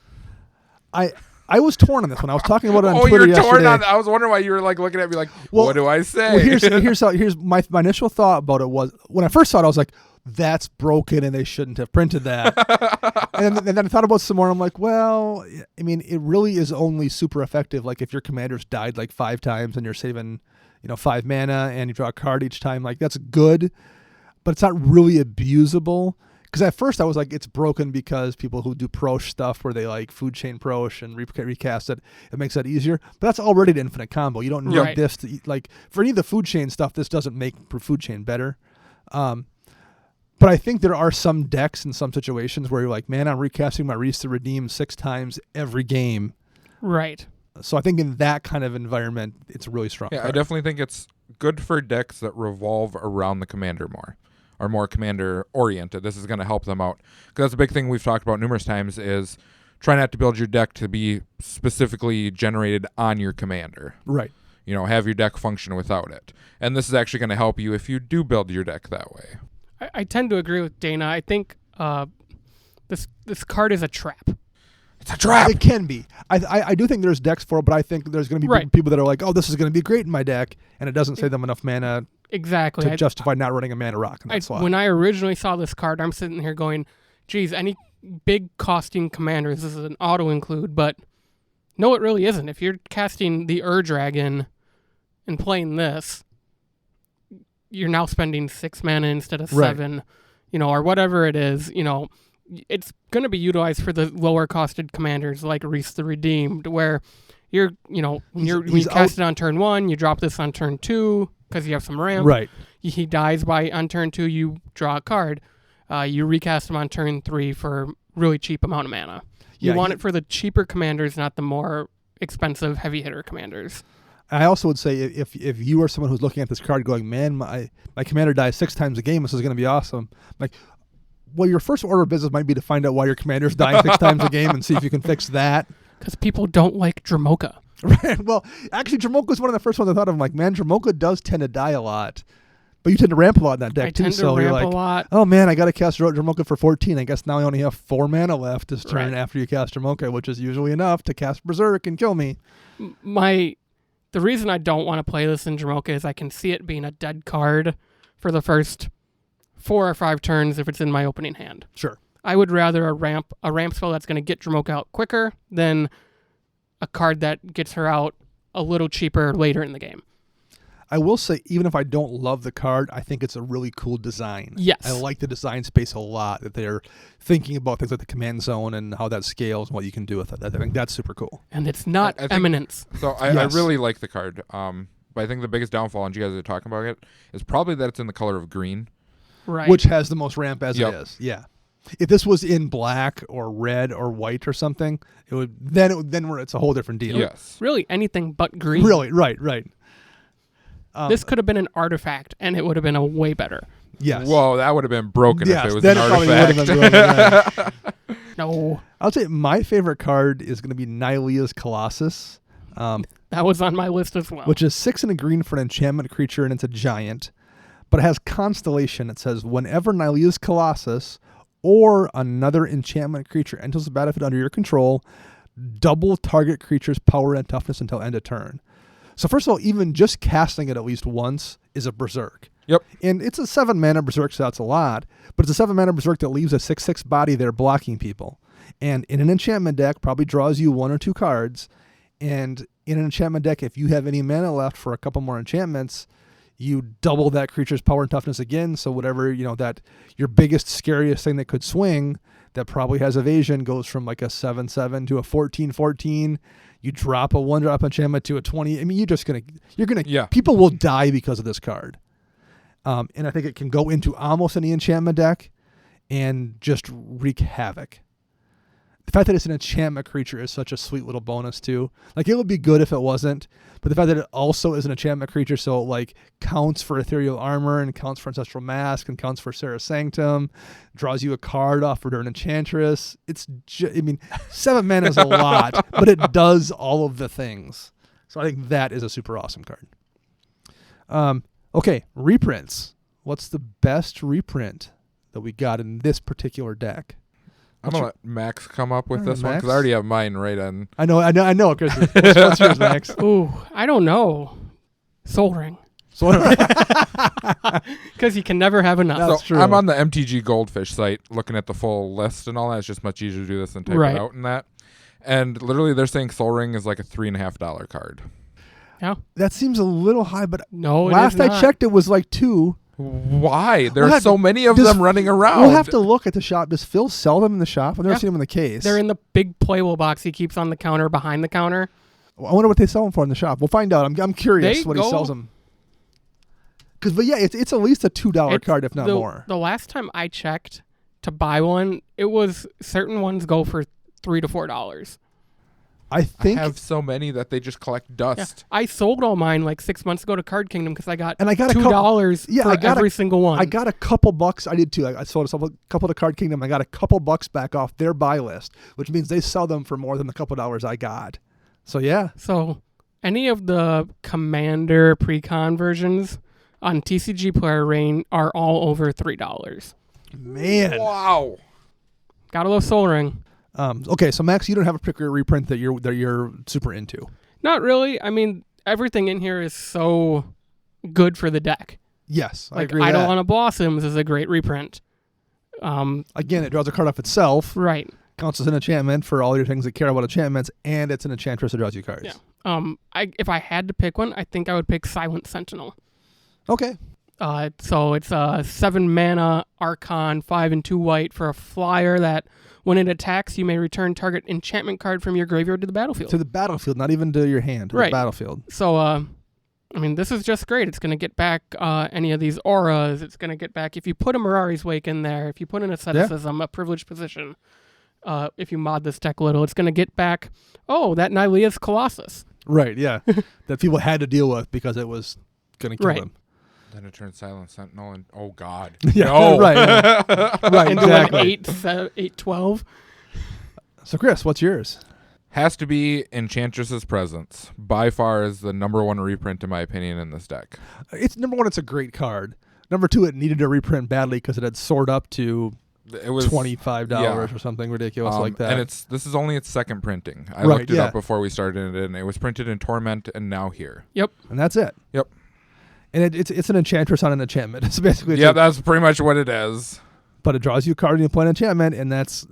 I was torn on this one. I was talking about it on Oh, Twitter you're yesterday. torn on. I was wondering why you were like looking at me like, Well- what do I say? Well, here's my initial thought about it was when I first saw it, I was like, that's broken and they shouldn't have printed that. and then I thought about it some more. And I'm like, well, I mean, it really is only super effective. Like if your commander's died like 5 times and you're saving, 5 mana and you draw a card each time, like that's good, but it's not really abusable. Because at first I was like, it's broken because people who do Prosh stuff where they like food chain Prosh and recast it, it makes that easier. But that's already an infinite combo. You don't need Right. this to like for any of the food chain stuff. This doesn't make food chain better. But I think there are some decks in some situations where you're like, man, I'm recasting my Reese to Redeem 6 times every game. Right. So I think in that kind of environment, it's a really strong. Yeah, I card. definitely think it's good for decks that revolve around the commander more, are more commander oriented. This is going to help them out. Because that's a big thing we've talked about numerous times is try not to build your deck to be specifically generated on your commander. Right. Have your deck function without it. And this is actually going to help you if you do build your deck that way. I tend to agree with Dana. I think this card is a trap. It's a trap. It can be. I do think there's decks for it, but I think there's going to be Right. people that are like, oh, this is going to be great in my deck, and it doesn't save them enough mana Exactly. to justify not running a mana rock in that slot. When I originally saw this card, I'm sitting here going, geez, any big costing commanders, this is an auto include, but no, it really isn't. If you're casting the Dragon and playing this, you're now spending 6 mana instead of Right. 7, or whatever it is, it's going to be utilized for the lower costed commanders like Reese the Redeemed, where when you cast it on turn 1, you drop this on turn 2 because you have some ramp. Right. He dies on turn 2, you draw a card. You recast him on turn 3 for really cheap amount of mana. You Yeah, want it for the cheaper commanders, not the more expensive heavy hitter commanders. I also would say if you are someone who's looking at this card going, man, my commander dies 6 times a game, this is going to be awesome. Like, well, your first order of business might be to find out why your commander's dying 6 times a game and see if you can fix that. Because people don't like Dramoka. Right. Well, actually, Dramoka was one of the first ones I thought of. I'm like, man, Dramoka does tend to die a lot. But you tend to ramp a lot in that deck, I too. tend So to you're ramp like, a lot. oh, man, I got to cast Dramoka for 14. I guess now I only have 4 mana left this turn Right. after you cast Dramoka, which is usually enough to cast Berserk and kill me. The reason I don't want to play this in Dramoka is I can see it being a dead card for the first 4 or 5 turns if it's in my opening hand. Sure. I would rather a ramp spell that's going to get Dramoka out quicker than a card that gets her out a little cheaper later in the game. I will say, even if I don't love the card, I think it's a really cool design. Yes. I like the design space a lot, that they're thinking about things like the command zone and how that scales and what you can do with it. I think that's super cool. And it's not I think- Eminence. So I Yes. really like the card. But I think the biggest downfall, and you guys are talking about it, is probably that it's in the color of green. Right. Which has the most ramp as Yep. it is. Yeah. If this was in black or red or white or something, it's a whole different deal. Yes. Really anything but green. Really, right. This could have been an artifact, and it would have been a way better. Yes. Whoa, that would have been broken Yes, if it was then an it probably would artifact. have been broken, right. No, I'll say my favorite card is going to be Nylea's Colossus, that was on my list as well. which is 6 and a green for an enchantment creature, and it's a giant. But it has Constellation. It says, whenever Nylea's Colossus or another enchantment creature enters the battlefield under your control, double target creature's power and toughness until end of turn. So first of all, even just casting it at least once is a Berserk. Yep. And it's a 7 mana Berserk, so that's a lot. But it's a 7 mana Berserk that leaves a 6/6 body there blocking people. And in an enchantment deck, probably draws you 1 or 2 cards. And in an enchantment deck, if you have any mana left for a couple more enchantments, you double that creature's power and toughness again. So whatever, that your biggest, scariest thing that could swing that probably has evasion goes from like a 7/7 to a 14/14. You drop a 1-drop enchantment to a 20. I mean, Yeah. people will die because of this card. And I think it can go into almost any enchantment deck and just wreak havoc. The fact that it's an enchantment creature is such a sweet little bonus too. Like, it would be good if it wasn't, but the fact that it also is an enchantment creature, so it like counts for Ethereal Armor and counts for Ancestral Mask and counts for Serra Sanctum, draws you a card off for an Enchantress. 7 mana is a lot, but it does all of the things. So I think that is a super awesome card. Okay, reprints. What's the best reprint that we got in this particular deck? I'm going to let Max come up with All right, this one because Max. I already have mine right on. I know, Chris. What's yours, Max? Ooh, I don't know. Soul Ring. So, Because you can never have enough. That's So true. I'm on the MTG Goldfish site looking at the full list and all that. It's just much easier to do this than type Right. it out and that. And literally they're saying Soul Ring is like a $3.50 card. Yeah. that seems a little high, but No, last it is I not. checked, it was like 2. Why? There We'll are have so to- many of does- them running around. We'll have to look at the shop. Does Phil sell them in the shop? I've never Yeah. seen them in the case. They're in the big playable box he keeps on the counter behind the counter. I wonder what they sell them for in the shop. We'll find out. I'm curious They what he go- sells them. But yeah, it's at least a $2 It's card, if not the, more. The last time I checked to buy one, it was certain ones go for $3 to $4. I think, I have so many that they just collect Yeah. dust. I sold all mine like 6 months ago to Card Kingdom because I got and I got a $2 Yeah, for I got every single one. I got a couple bucks. I did too. I sold a couple to Card Kingdom. I got a couple bucks back off their buy list, which means they sell them for more than the couple dollars I got. So yeah, So any of the Commander pre-con versions on TCG Player Rain are all over $3. man. Wow. Got a little Soul Ring. Okay, so Max, you don't have a particular reprint that you're super into. Not really. I mean, everything in here is so good for the deck. Yes, I Like agree with that. Eidolon of Blossoms is a great reprint. Again, it draws a card off itself, Right. counts as an enchantment for all your things that care about enchantments, and it's an enchantress that draws you cards. Yeah. If I had to pick one, I think I would pick Silent Sentinel. Okay. So it's a 7 mana Archon, 5 and 2 white for a flyer that when it attacks, you may return target enchantment card from your graveyard to the battlefield. To the battlefield, not even to your hand. To Right. the battlefield. So, I mean, this is just great. It's going to get back any of these auras. It's going to get back, if you put a Mirari's Wake in there, if you put an Asceticism, a privileged position, if you mod this deck a little, it's going to get back, that Nylea's Colossus. Right, yeah. That people had to deal with because it was going to kill Right. them. Then it turns Silent Sentinel and oh god. Yeah, No. right. Yeah. Right, And exactly. do an 8/12. So, Chris, what's yours? Has to be Enchantress's Presence. By far is the number one reprint in my opinion in this deck. It's number one, it's a great card. Number two, it needed a reprint badly because it had soared up to It was $25 or something ridiculous like that. And this is only its second printing. I Right, looked it yeah. up before we started it, and it was printed in Torment and now here. Yep. And that's it. Yep. And it's an enchantress on an enchantment. It's basically Yeah, that's pretty much what it is. but it draws you a card and you play an enchantment, and that's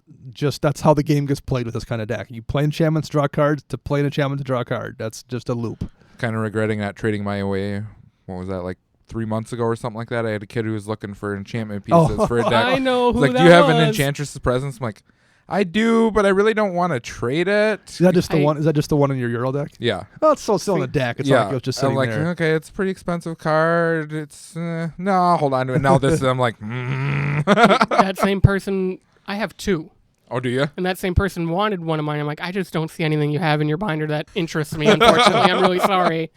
how the game gets played with this kind of deck. You play enchantments, draw cards, to play an enchantment to draw a card. That's just a loop. Kind of regretting not trading my away. What was that, like 3 months ago or something like that? I had a kid who was looking for enchantment pieces for a deck. I know who Like, that do you have an was. Enchantress's Presence? I'm like, I do, but I really don't want to trade it. Is that just the one? Is that just the one in your Euro deck? Yeah. Well, it's still in the deck. It's not like it was just sitting I'm like, there. okay, it's a pretty expensive card. It's no, I'll hold on to it. Now this, I'm like, That same person, I have 2. Oh, do you? And that same person wanted one of mine. I'm like, I just don't see anything you have in your binder that interests me, unfortunately. I'm really sorry.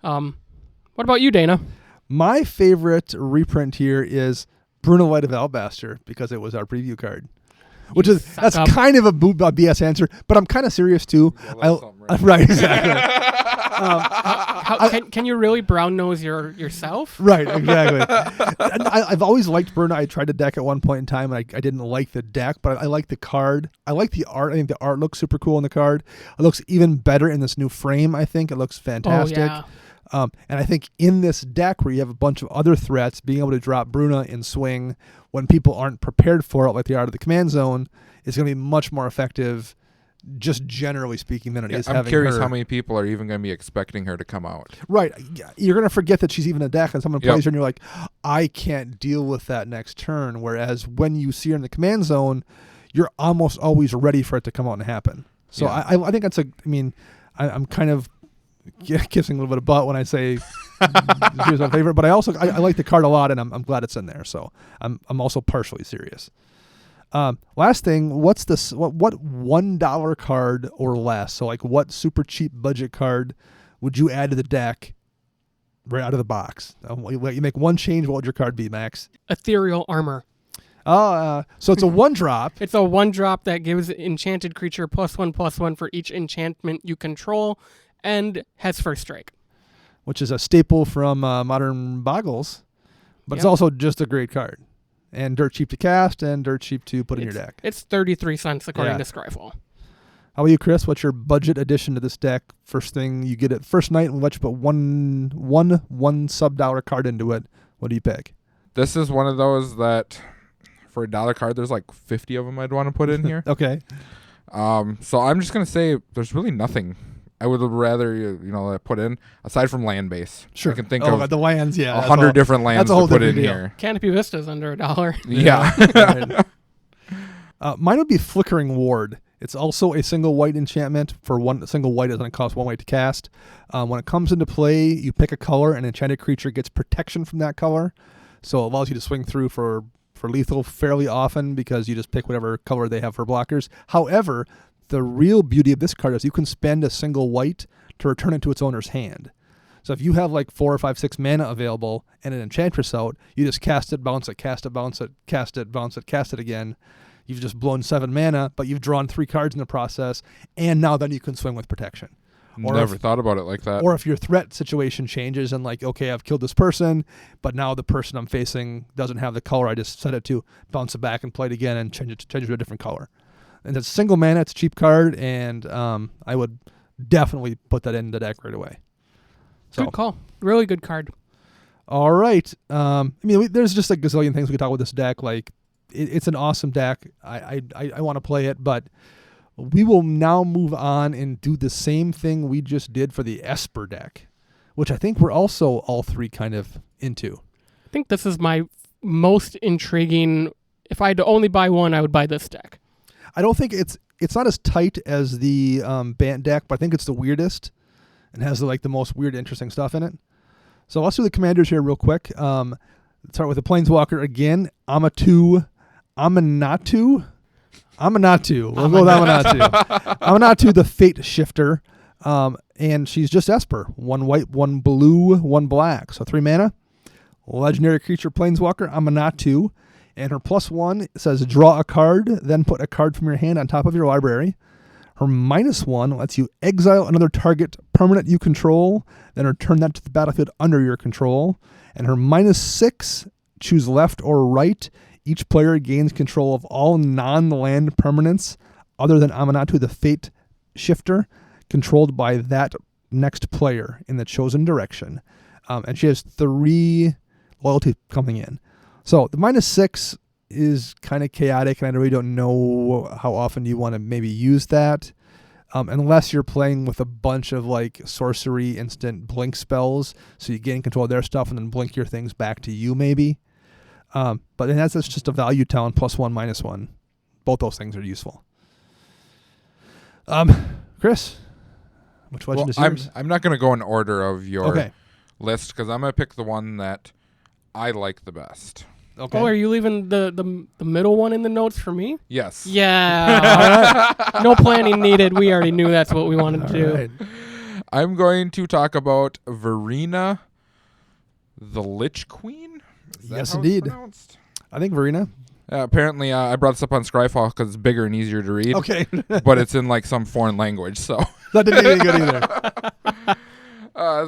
What about you, Dana? My favorite reprint here is Bruna Light of Alabaster because it was our preview card. That's up. kind of a BS answer, but I'm kind of serious too. Right, exactly. Can you really brown nose yourself? Right, exactly. And I've always liked Bruna. I tried the deck at one point in time, and I didn't like the deck, but I like the card. I like the art. I think the art looks super cool in the card. It looks even better in this new frame. I think it looks fantastic. Oh, yeah. And I think in this deck where you have a bunch of other threats, being able to drop Bruna in swing when people aren't prepared for it, like they are to the command zone, is going to be much more effective, just generally speaking, than it is I'm having curious her. how many people are even going to be expecting her to come out. Right. You're going to forget that she's even a deck, and someone Yep. plays her, and you're like, I can't deal with that next turn. Whereas when you see her in the command zone, you're almost always ready for it to come out and happen. So Yeah. I think that's I'm kind of kissing a little bit of butt when I say here's my favorite, but I like the card a lot, and I'm glad it's in there. So I'm also partially serious. Last thing, what $1 card or less? So like, what super cheap budget card would you add to the deck right out of the box? You make one change. What would your card be, Max? Ethereal Armor. So it's a 1-drop. It's a 1-drop that gives enchanted creature +1/+1 for each enchantment you control, and has first strike. Which is a staple from Modern Boggles, but it's Yep. also just a great card. And dirt cheap to cast, and dirt cheap to put in your deck. It's 33 cents according Yeah. to Scryfall. How about you, Chris? What's your budget addition to this deck? First thing you get it first night, and we let you put one sub-dollar card into it. What do you pick? This is one of those that, for $1 card, there's like 50 of them I'd want to put in here. Okay. So I'm just going to say there's really nothing I would rather put in aside from land base. Sure. I can think of the lands, yeah. 100 different lands a whole to put in different deal. here. Canopy Vista's under $1. Yeah. Mine would be Flickering Ward. It's also a single white enchantment. For one single white, it doesn't cost 1 white to cast. When it comes into play, you pick a color, and an enchanted creature gets protection from that color. So it allows you to swing through for lethal fairly often because you just pick whatever color they have for blockers. However, the real beauty of this card is you can spend a single white to return it to its owner's hand. So if you have like 4 or 5, 6 mana available and an Enchantress out, you just cast it, bounce it, cast it, bounce it, cast it, bounce it, cast it again. You've just blown 7 mana, but you've drawn 3 cards in the process, and now then you can swing with protection. Never thought about it like that. Or if your threat situation changes and like, okay, I've killed this person, but now the person I'm facing doesn't have the color I just set it to, bounce it back and play it again and change it to a different color. And it's single mana, it's a cheap card, and I would definitely put that in the deck right away. So, Good call. Really good card. all right. There's just a gazillion things we could talk about this deck. Like, it's an awesome deck. I want to play it, but we will now move on and do the same thing we just did for the Esper deck, which I think we're also all three kind of into. I think this is my most intriguing. If I had to only buy one, I would buy this deck. I don't think it's not as tight as the Bant deck, but I think it's the weirdest and has the most weird, interesting stuff in it. So let's do the commanders here real quick. Let's start with the Planeswalker again. Amanatu. We'll go with Amanatu. Amanatu, the Fate Shifter. And she's just Esper. 1 white, 1 blue, 1 black. So 3 mana. Legendary creature Planeswalker, Amanatu. And her +1 says draw a card, then put a card from your hand on top of your library. Her -1 lets you exile another target permanent you control, then return that to the battlefield under your control. And her -6, choose left or right. Each player gains control of all non-land permanents other than Amanatu, the Fate Shifter, controlled by that next player in the chosen direction. And she has 3 loyalty coming in. So the -6 is kind of chaotic, and I really don't know how often you want to maybe use that. Unless you're playing with a bunch of like sorcery instant blink spells, so you gain control of their stuff and then blink your things back to you maybe. But then that's just a value town +1, -1. Both those things are useful. Chris, which legend is yours? I'm not going to go in order of your Okay. list because I'm going to pick the one that I like the best. Okay. Oh, are you leaving the middle one in the notes for me? Yes. Yeah. No planning needed. We already knew that's what we wanted to do. All right. I'm going to talk about Verena, the Lich Queen. Is that Yes, how it's indeed. pronounced? I think Verena. Apparently, I brought this up on Scryfall because it's bigger and easier to read. Okay. But it's in like some foreign language, so That didn't make any good either.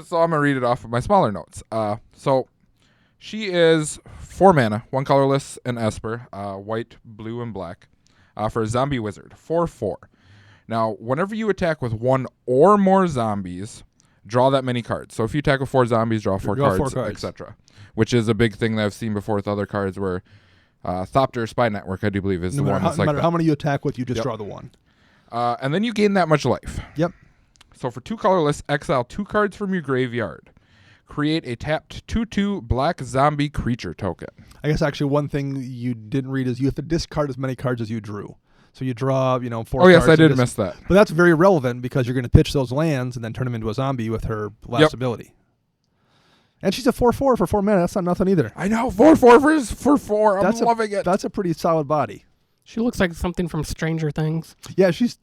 so I'm gonna read it off of my smaller notes. So she is 4 mana, 1 colorless, and Esper, white, blue, and black, for a zombie wizard, 4/4. Now, whenever you attack with 1 or more zombies, draw that many cards. So if you attack with 4 zombies, draw 4 Draw 4 cards, cards. etc. Which is a big thing that I've seen before with other cards where Thopter Spy Network, I do believe, is No the matter, one how, that's no like matter that. how many you attack with, you just Yep. draw the one. And then you gain that much life. Yep. So for 2 colorless, exile 2 cards from your graveyard. Create a tapped 2/2 black zombie creature token. I guess actually one thing you didn't read is you have to discard as many cards as you drew. So you draw, 4 cards. Oh, yes, I and did dis- miss that. But that's very relevant because you're going to pitch those lands and then turn them into a zombie with her last Yep. ability. And she's a 4/4 for 4 mana. That's not nothing either. I know, 4/4 for 4. I'm That's loving it. That's a pretty solid body. She looks like something from Stranger Things. Yeah, she's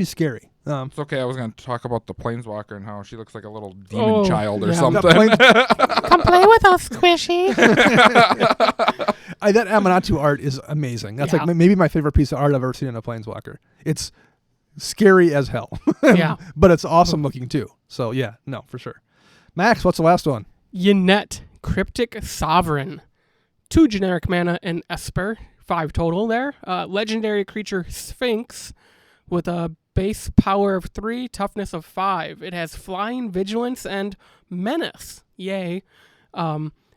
scary. It's okay. I was going to talk about the Planeswalker and how she looks like a little demon child or yeah. something. Come play with us, Squishy. That Amanatu art is amazing. That's Yeah. like maybe my favorite piece of art I've ever seen in a Planeswalker. It's scary as hell. Yeah. But it's awesome looking too. So yeah, no, for sure. Max, what's the last one? Yannette, Cryptic Sovereign. 2 generic mana and Esper. 5 total there. Legendary creature Sphinx with a base power of 3, toughness of 5. It has flying, vigilance, and menace. Yay.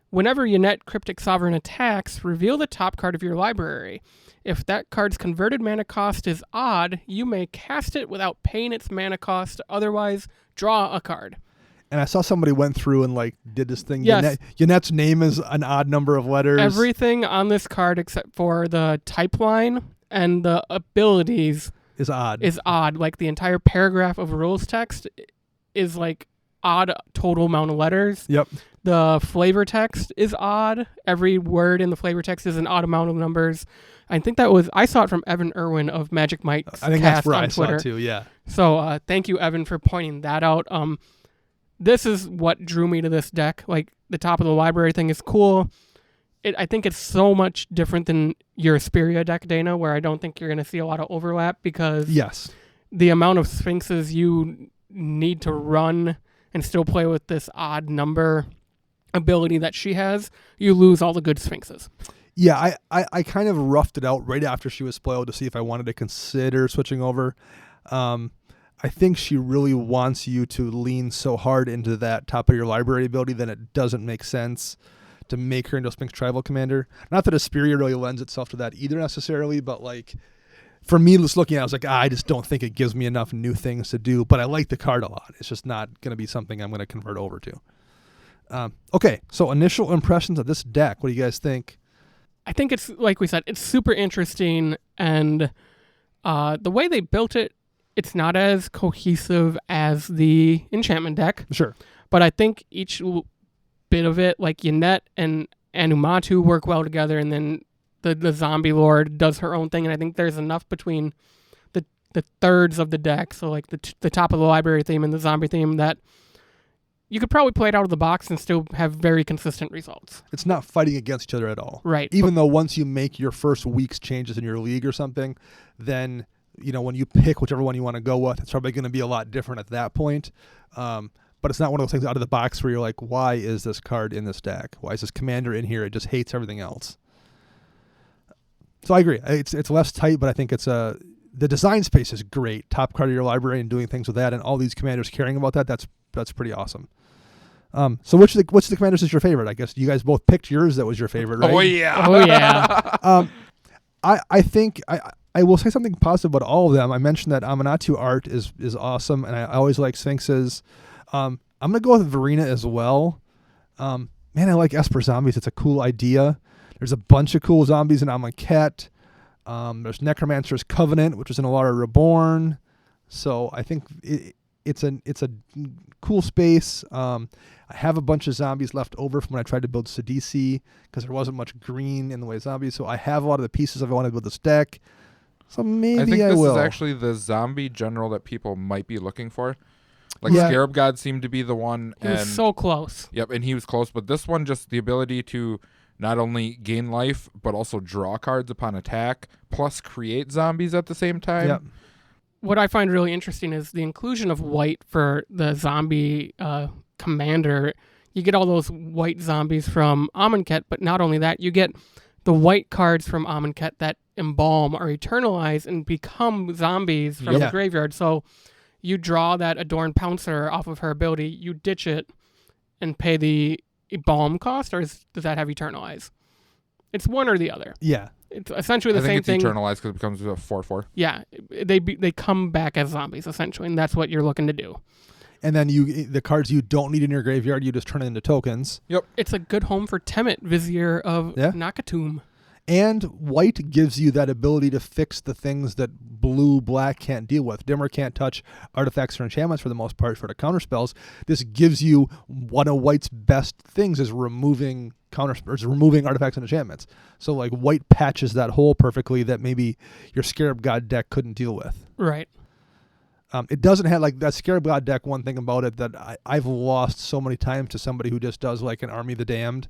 Whenever Yannette Cryptic Sovereign attacks, reveal the top card of your library. If that card's converted mana cost is odd, you may cast it without paying its mana cost. Otherwise, draw a card. And I saw somebody went through and like did this thing. Yes. Yannette's name is an odd number of letters. Everything on this card except for the type line and the abilities is odd. is odd. Like the entire paragraph of rules text is like odd total amount of letters. Yep. The flavor text is odd. Every word in the flavor text is an odd amount of numbers. I think I saw it from Evan Irwin of Magic Mike's I think cast that's where on I Twitter. saw it too. Yeah. So thank you, Evan, for pointing that out. This is what drew me to this deck. Like the top of the library thing is cool. I think it's so much different than your Asperia deck, Dana, where I don't think you're going to see a lot of overlap because Yes. the amount of Sphinxes you need to run and still play with this odd number ability that she has, you lose all the good Sphinxes. Yeah, I kind of roughed it out right after she was spoiled to see if I wanted to consider switching over. I think she really wants you to lean so hard into that top of your library ability that it doesn't make sense to make her into a Sphinx Tribal Commander. Not that Asperia really lends itself to that either necessarily, but like for me just looking at it, I was like, I just don't think it gives me enough new things to do, but I like the card a lot. It's just not going to be something I'm going to convert over to. Okay, so initial impressions of this deck. What do you guys think? I think it's, like we said, it's super interesting, and the way they built it, it's not as cohesive as the enchantment deck, Sure. but I think each bit of it, like Yannette and Anumatu work well together, and then the Zombie Lord does her own thing, and I think there's enough between the thirds of the deck, so like the top of the library theme and the zombie theme, that you could probably play it out of the box and still have very consistent results. It's not fighting against each other at all. Right. Even though once you make your first week's changes in your league or something, then, when you pick whichever one you want to go with, it's probably going to be a lot different at that point. But it's not one of those things out of the box where you're like, why is this card in this deck? Why is this commander in here? It just hates everything else. So I agree. It's less tight, but I think it's the design space is great. Top card of your library and doing things with that, and all these commanders caring about that, that's pretty awesome. So which of the commanders is your favorite? I guess you guys both picked yours. That was your favorite, right? Oh yeah. Oh yeah. I think I will say something positive about all of them. I mentioned that Amanatu art is awesome, and I always like Sphinxes. I'm gonna go with Verena as well. Man, I like Esper zombies. It's a cool idea. There's a bunch of cool zombies in Amonkhet. There's Necromancer's Covenant, which is in Alara Reborn. So I think it's a cool space. I have a bunch of zombies left over from when I tried to build Sidisi because there wasn't much green in the way of zombies. So I have a lot of the pieces I wanted to build this deck. So maybe I think I this will. is actually the zombie general that people might be looking for. Like Yeah. Scarab God seemed to be the one, It was and so close. yep, and he was close. But this one, just the ability to not only gain life but also draw cards upon attack, plus create zombies at the same time. Yep. What I find really interesting is the inclusion of white for the zombie commander. You get all those white zombies from Amonkhet, but not only that, you get the white cards from Amonkhet that embalm or eternalize and become zombies from Yep. the graveyard. So you draw that Adorned Pouncer off of her ability, you ditch it and pay the embalm cost, or does that have eternalize? It's one or the other. Yeah. It's essentially the I think same it's thing. eternalized because it becomes a 4/4. Yeah, they come back as zombies essentially, and that's what you're looking to do. And then the cards you don't need in your graveyard, you just turn into tokens. It's a good home for Temet, Vizier of Yeah. Nakatum. And white gives you that ability to fix the things that black can't deal with. Dimmer can't touch artifacts or enchantments for the most part for the counter spells. This gives you one of white's best things is removing artifacts and enchantments. So like white patches that hole perfectly that maybe your Scarab God deck couldn't deal with. Right. It doesn't have like that Scarab God deck. One thing about it that I've lost so many times to somebody who just does like an Army of the Damned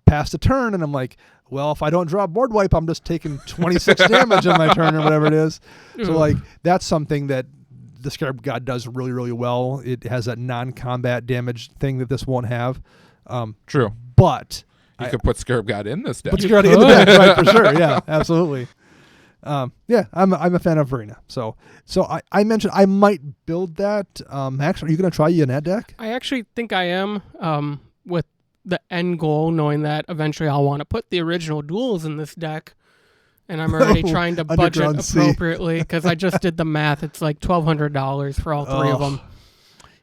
past a turn, and I'm like, well, if I don't draw board wipe, I'm just taking 26 damage on my turn or whatever it is. So like that's something that the Scarab God does really, really well. It has that non-combat damage thing that this won't have. True. But You could put Scarab God in this deck. But you got to get the deck, right, for sure. Yeah, absolutely. Yeah, I'm a fan of Verena. So I mentioned I might build that. Max, are you going to try a net deck? I actually think I am, with the end goal, knowing that eventually I'll want to put the original duels in this deck, and I'm already trying to budget Underground Sea. appropriately because I just did the math. It's like $1,200 for all three of them.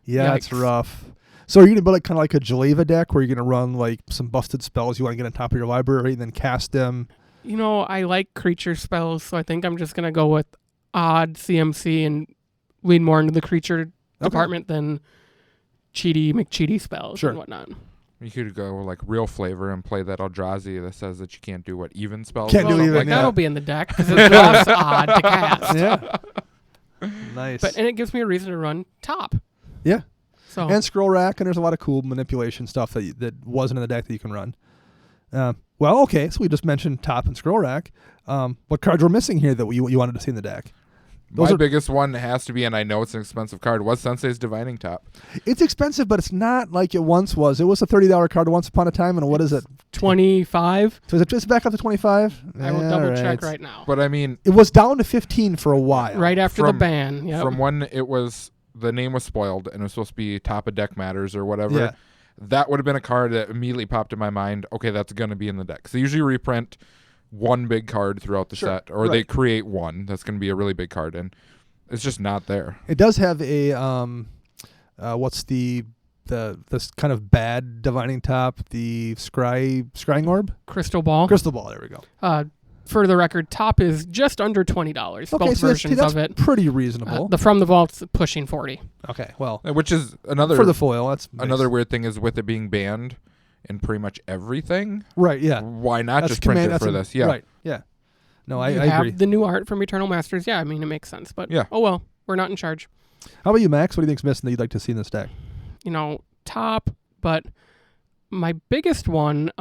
Yeah, it's Yikes. rough. So are you going to build like kind of like a Jaleva deck where you're going to run like some busted spells you want to get on top of your library and then cast them? You know, I like creature spells, so I think I'm just going to go with odd CMC and lean more into the creature department than McCheaty spells Sure. and whatnot. You could go like real flavor and play that Eldrazi that says that you can't do even spells. Can't or do something even, like yeah. That'll be in the deck because it draws odd to cast. Yeah. Nice. And it gives me a reason to run top. Yeah. So And Scroll Rack, and there's a lot of cool manipulation stuff that wasn't in the deck that you can run. Well, okay, so we just mentioned Top and Scroll Rack. What cards were missing here that you wanted to see in the deck? My biggest one has to be, and I know it's an expensive card, was Sensei's Divining Top. It's expensive, but it's not like it once was. It was a $30 card once upon a time, and what is it? 25. So is it just back up to 25? I will double check right now. But I mean, It was down to 15 for a while. Right after the From- ban. Yep. from when it was, the name was spoiled and it was supposed to be Top of Deck Matters or whatever. Yeah. That would have been a card that immediately popped in my mind. Okay, that's going to be in the deck. So they usually reprint one big card throughout the Sure, set, or they right. create one that's going to be a really big card, and it's just not there. It does have a what's the this kind of bad divining top, the scrying orb, Crystal Ball. crystal ball. There we go. For the record, top is just under $20. Okay, Both so versions that's of it. pretty reasonable. The From the Vault's pushing 40. Okay, well, Which is another for the foil, that's nice. another weird thing is with it being banned in pretty much everything. Right? Yeah. Why not That's just print command- it for that's this? Yeah. Right. Yeah. No, I You agree. have the new art from Eternal Masters. Yeah, I mean, it makes sense. But, Yeah. oh well, we're not in charge. How about you, Max? What do you think's missing that you'd like to see in this deck? You know, top, but my biggest one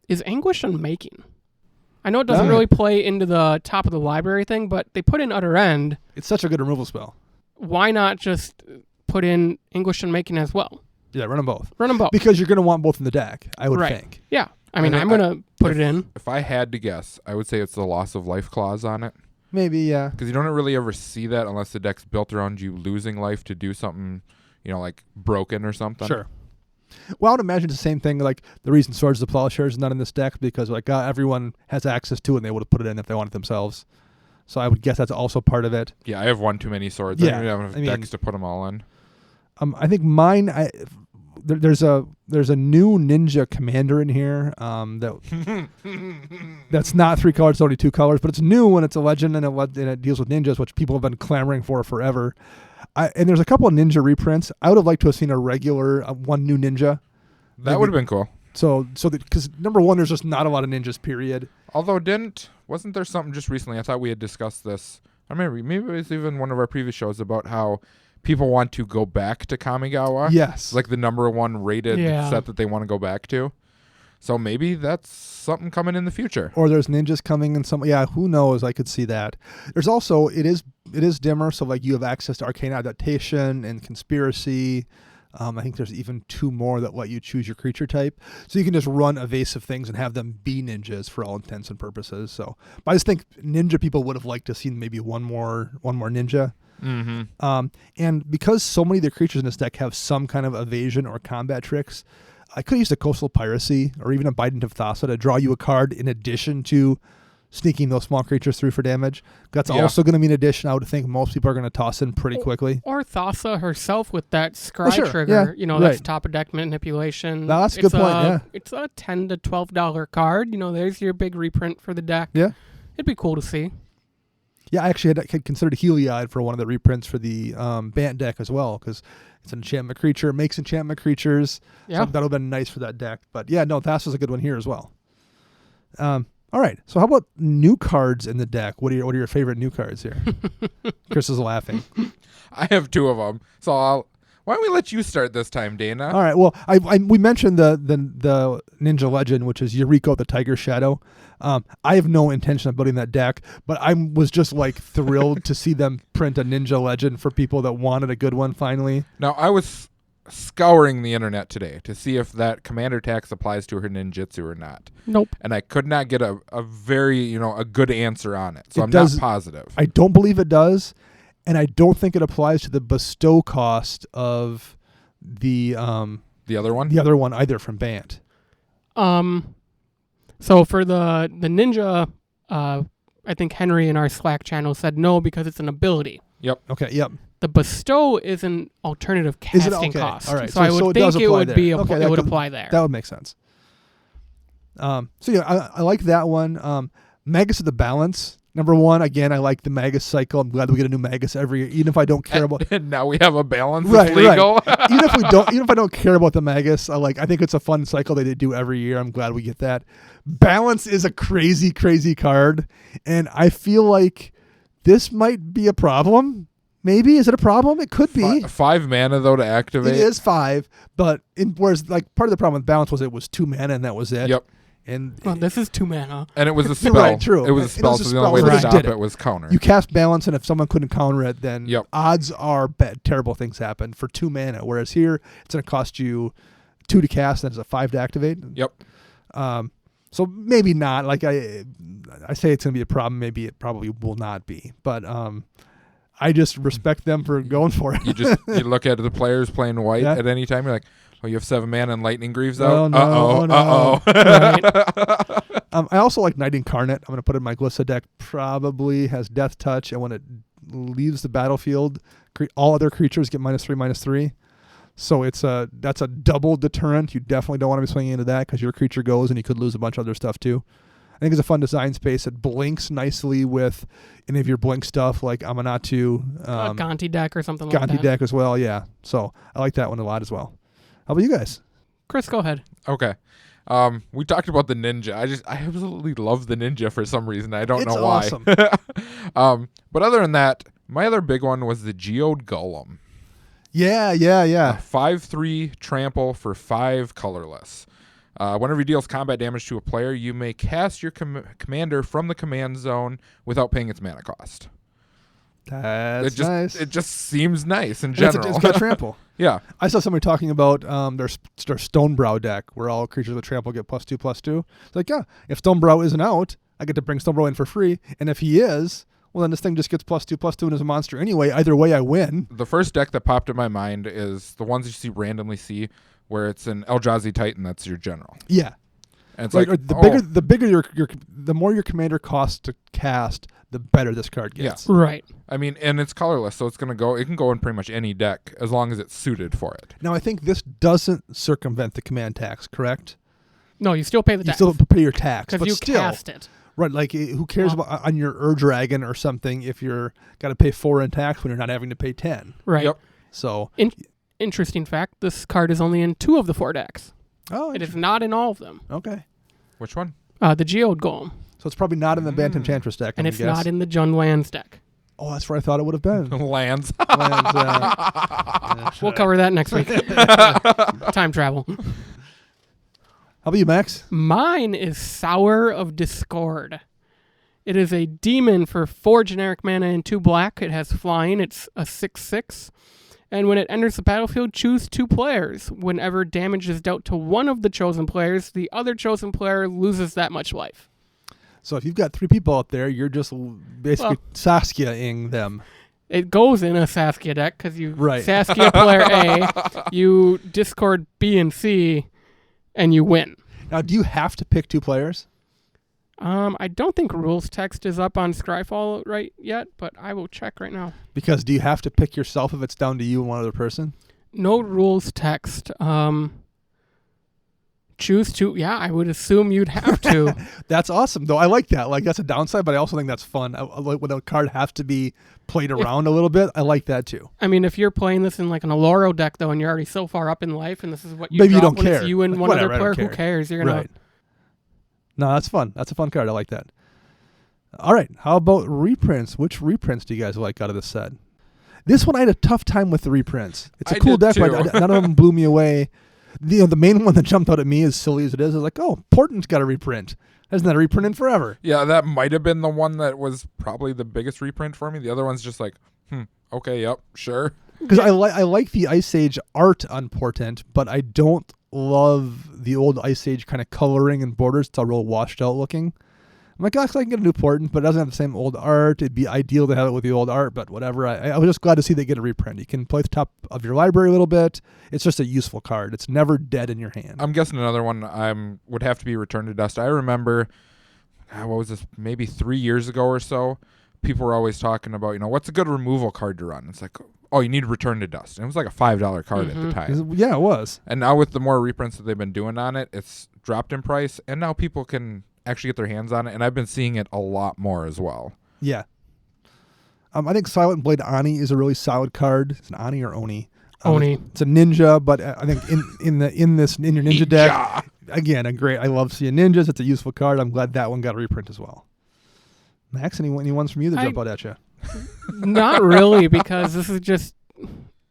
is Anguish Unmaking. I know it doesn't really play into the top of the library thing, but they put in Utter End. It's such a good removal spell. Why not just put in Anguish Unmaking as well? Yeah, run them both. Run them both. Because you're going to want both in the deck, I would Right. think. Yeah. I mean, And I'm going to put it in. If I had to guess, I would say it's the loss of life clause on it. Maybe, yeah. Because you don't really ever see that unless the deck's built around you losing life to do something, like broken or something. Sure. Well, I would imagine it's the same thing. Like the reason Swords of the Plowshares is not in this deck because like everyone has access to it, and they would have put it in if they wanted themselves. So I would guess that's also part of it. Yeah, I have one too many swords. Yeah, I don't have decks to put them all in. I think mine. There's a new ninja commander in here. That's not 3 colors, it's only 2 colors, but it's new and it's a legend and it deals with ninjas, which people have been clamoring for forever. And there's a couple of ninja reprints. I would have liked to have seen a regular one new ninja. That would have been cool. So because number one, there's just not a lot of ninjas. Period. Although wasn't there something just recently? I thought we had discussed this. I remember maybe it was even one of our previous shows about how people want to go back to Kamigawa. Yes, like the number 1 rated set that they want to go back to. So maybe that's something coming in the future. Or there's ninjas coming in some. Yeah, who knows? I could see that. There's also it is dimmer, so like you have access to Arcane Adaptation and Conspiracy. I think there's even 2 more that let you choose your creature type. So you can just run evasive things and have them be ninjas for all intents and purposes. So, but I just think ninja people would have liked to see maybe one more ninja. Mm-hmm. And because so many of the creatures in this deck have some kind of evasion or combat tricks, I could have used a Coastal Piracy or even a Bident of Thassa to draw you a card in addition to sneaking those small creatures through for damage. That's also going to be an addition I would think most people are going to toss in pretty quickly. Or Thassa herself with that scry trigger. Yeah, that's top of deck manipulation. No, that's a good point, yeah. It's a $10 to $12 card. There's your big reprint for the deck. Yeah. It'd be cool to see. Yeah, I actually had considered Heliod for one of the reprints for the Bant deck as well, because it's an enchantment creature. It makes enchantment creatures. Yeah. So that would have been nice for that deck. But yeah, no, Thassa's a good one here as well. All right. So how about new cards in the deck? What are your favorite new cards here? Chris is laughing. I have 2 of them. So why don't we let you start this time, Dana? All right. Well, we mentioned the Ninja Legend, which is Yuriko the Tiger Shadow. I have no intention of building that deck, but I was just like thrilled to see them print a Ninja Legend for people that wanted a good one finally. Now, I was scouring the internet today to see if that commander tax applies to her ninjutsu or not. Nope. And I could not get a very, a good answer on it. So I'm not positive. I don't believe it does, and I don't think it applies to the bestow cost of the other one? The other one either from Bant. So for the ninja, I think Henry in our Slack channel said no because it's an ability. Yep. Okay, yep. The bestow is an alternative casting cost. All right. So I would think it would be it would apply there. That would make sense. So yeah, I like that one. Magus of the Balance. Number 1, again, I like the Magus cycle. I'm glad we get a new Magus every year, even if I don't care about. And now we have a balance. Right, legal. Right. even if I don't care about the Magus, I think it's a fun cycle that they do every year. I'm glad we get that. Balance is a crazy, crazy card, and I feel like this might be a problem. Maybe is it a problem? It could be 5 mana though to activate. It is 5, but whereas like part of the problem with Balance was it was 2 mana and that was it. Yep. And this is 2 mana. And it was a spell. Right, true. It was a spell, so the only way to stop it was counter. You cast Balance, and if someone couldn't counter it, then Yep. odds are terrible things happen for 2 mana. Whereas here, it's going to cost you 2 to cast, and it's a 5 to activate. Yep. So maybe not. Like I say, it's going to be a problem. Maybe it probably will not be. But I just respect them for going for it. You look at the players playing white at any time. You're like, oh, you have 7 mana and Lightning Greaves out. Oh, no, Uh-oh. Right. I also like Knight Incarnate. I'm going to put it in my Glissa deck. Probably has Death Touch, and when it leaves the battlefield, all other creatures get -3/-3. So that's a double deterrent. You definitely don't want to be swinging into that because your creature goes, and you could lose a bunch of other stuff too. I think it's a fun design space. It blinks nicely with any of your blink stuff like Amanatu. Gonti deck or something like that. Gonti deck as well, yeah. So I like that one a lot as well. How about you guys? Chris, go ahead. Okay. We talked about the ninja. I absolutely love the ninja for some reason. I don't know why. It's awesome. But other than that, my other big one was the Geode Golem. Yeah. 5/3 trample for 5 colorless. Whenever he deals combat damage to a player, you may cast your commander from the command zone without paying its mana cost. That's nice. It just seems nice in general. It's got trample. Yeah. I saw somebody talking about their Stonebrow deck where all creatures with trample get +2/+2. It's like, yeah, if Stonebrow isn't out, I get to bring Stonebrow in for free. And if he is, well, then this thing just gets +2/+2 and is a monster anyway. Either way, I win. The first deck that popped in my mind is the ones you randomly see where it's an Eldrazi Titan that's your general. Yeah. And it's Like, like, or the bigger the more your commander costs to cast, the better this card gets. Right. I mean, and it's colorless, so it can go in pretty much any deck as long as it's suited for it. Now I think this doesn't circumvent the command tax, correct? No, you still pay the You tax. still pay your tax, because but you still, cast it. right? Like, who cares Well- about on your Dragon or something if you're got to pay 4 in tax when you're not having to pay 10? Right. Yep. So, Interesting fact, this card is only in 2 of the 4 decks. oh, It is not in all of them. okay. Which one? The Geode Golem. So it's probably not in the Bant Enchantress deck, And I it's guess. not in the Jund Lands deck. Oh, that's where I thought it would have been. Lands. We'll cover that next week. Time travel. How about you, Max? Mine is Sour of Discord. It is a demon for 4 generic mana and 2 black. It has flying. It's a 6/6. And when it enters the battlefield, choose 2 players. Whenever damage is dealt to one of the chosen players, the other chosen player loses that much life. So if you've got 3 people out there, you're just basically Saskia-ing them. It goes in a Saskia deck because you Right. Saskia player A, you discord B and C, and you win. Now, do you have to pick 2 players? I don't think rules text is up on Scryfall right yet, but I will check right now. Because do you have to pick yourself if it's down to you and one other person? No rules text. Choose to. Yeah, I would assume you'd have to. That's awesome, though. I like that. Like, that's a downside, but I also think that's fun. I like when a card has to be played around a little bit. I like that, too. I mean, if you're playing this in like an Aloro deck, though, and you're already so far up in life, and this is what you Maybe you draw don't when it's care. you and Like, one whatever, I other don't player, who care. cares? You're gonna. Right. No, that's fun. That's a fun card. I like that. All right. How about reprints? Which reprints do you guys like out of this set? This one, I had a tough time with the reprints. It's a I cool did deck, but too. none of them blew me away. The main one that jumped out at me, as silly as it is like, oh, Portent's got a reprint. Hasn't that a reprint in forever? Yeah, that might have been the one that was probably the biggest reprint for me. The other one's just like, okay, yep, sure. Because I like the Ice Age art on Portent, but I don't love the old Ice Age kind of coloring and borders. It's all real washed out looking. I'm like, gosh, I can get a new Portent, but it doesn't have the same old art. It'd be ideal to have it with the old art, but whatever. I was just glad to see they get a reprint. You can play at the top of your library a little bit. It's just a useful card. It's never dead in your hand. I'm guessing another one would have to be Return to Dust. I remember, what was this, maybe 3 years ago or so, people were always talking about, what's a good removal card to run? It's like, oh, you need Return to Dust. And it was like a $5 card at the time. Yeah, it was. And now with the more reprints that they've been doing on it, it's dropped in price, and now people can actually get their hands on it, and I've been seeing it a lot more as well. Yeah. I think Silent Blade Ani is a really solid card. It's an Ani or Oni. Oni. It's a ninja, but I think in your ninja deck, again, I love seeing ninjas. It's a useful card. I'm glad that one got a reprint as well. Max, any ones from you that jump out at you? Not really, because this is just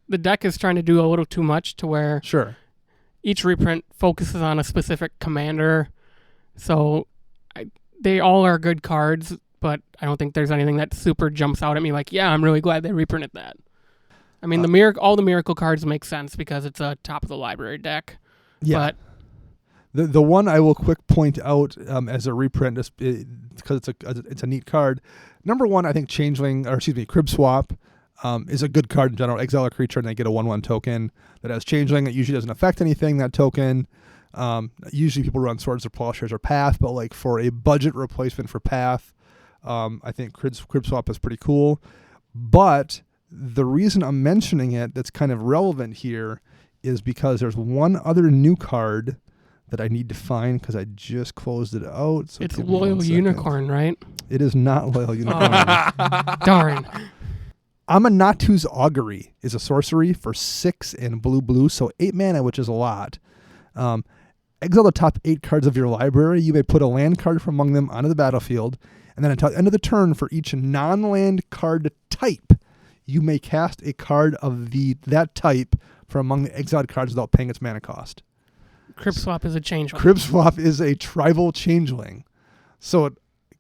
the deck is trying to do a little too much to where Sure. each reprint focuses on a specific commander. So they all are good cards, but I don't think there's anything that super jumps out at me like, yeah, I'm really glad they reprinted that. I mean, all the miracle cards make sense because it's a top of the library deck. Yeah. But The one I will quick point out as a reprint because it's a neat card. Number one, I think Crib Swap is a good card in general. Exile a creature and they get a 1/1 token that has Changeling. It usually doesn't affect anything, that token. Usually people run Swords or Plowshares or Path, but like for a budget replacement for Path, I think Crib Swap is pretty cool. But the reason I'm mentioning it that's kind of relevant here is because there's one other new card that I need to find because I just closed it out. So it's give me 1 Loyal second. Unicorn, right? It is not Loyal Unicorn. Darn. Amanatu's Augury is a sorcery for 6 and blue, so 8 mana, which is a lot. Exile the top 8 cards of your library. You may put a land card from among them onto the battlefield, and then until the end of the turn, for each non-land card type, you may cast a card of that type from among the exiled cards without paying its mana cost. Crib Swap is a changeling. Crib Swap is a tribal changeling, so it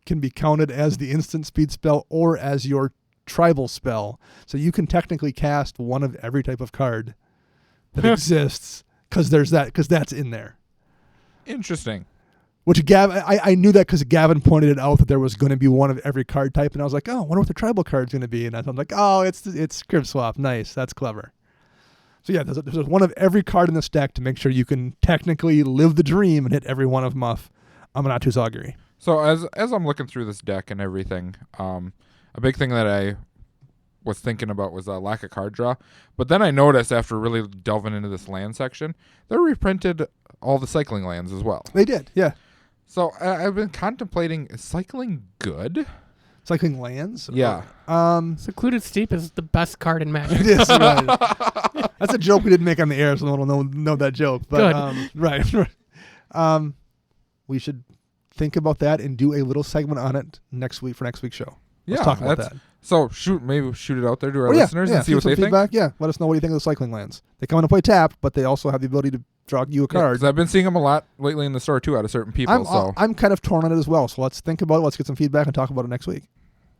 can be counted as the instant speed spell or as your tribal spell. So you can technically cast one of every type of card that exists because that's in there. Interesting. Which I knew that because Gavin pointed it out that there was going to be one of every card type, and I was like, oh, I wonder what the tribal card's going to be. And I'm like, oh, it's Crib Swap. Nice, that's clever. So yeah, there's one of every card in this deck to make sure you can technically live the dream and hit every one of them off Amanatu's Augury. So as I'm looking through this deck and everything, a big thing that I was thinking about was a lack of card draw. But then I noticed after really delving into this land section, they reprinted all the cycling lands as well. They did, yeah. So I've been contemplating, is cycling good? Cycling lands? Yeah. Secluded Steep is the best card in Magic. It is, right. That's a joke we didn't make on the air, so no one will know that joke. But, Good. Right. We should think about that and do a little segment on it next week for next week's show. Let's talk about that. So maybe shoot it out there to our listeners and see what they feedback. think. Yeah, let us know what you think of the cycling lands. They come in to play tap, but they also have the ability to draw you a card. 'Cause I've been seeing them a lot lately in the store too out of certain people. I'm kind of torn on it as well. So let's think about it. Let's get some feedback and talk about it next week.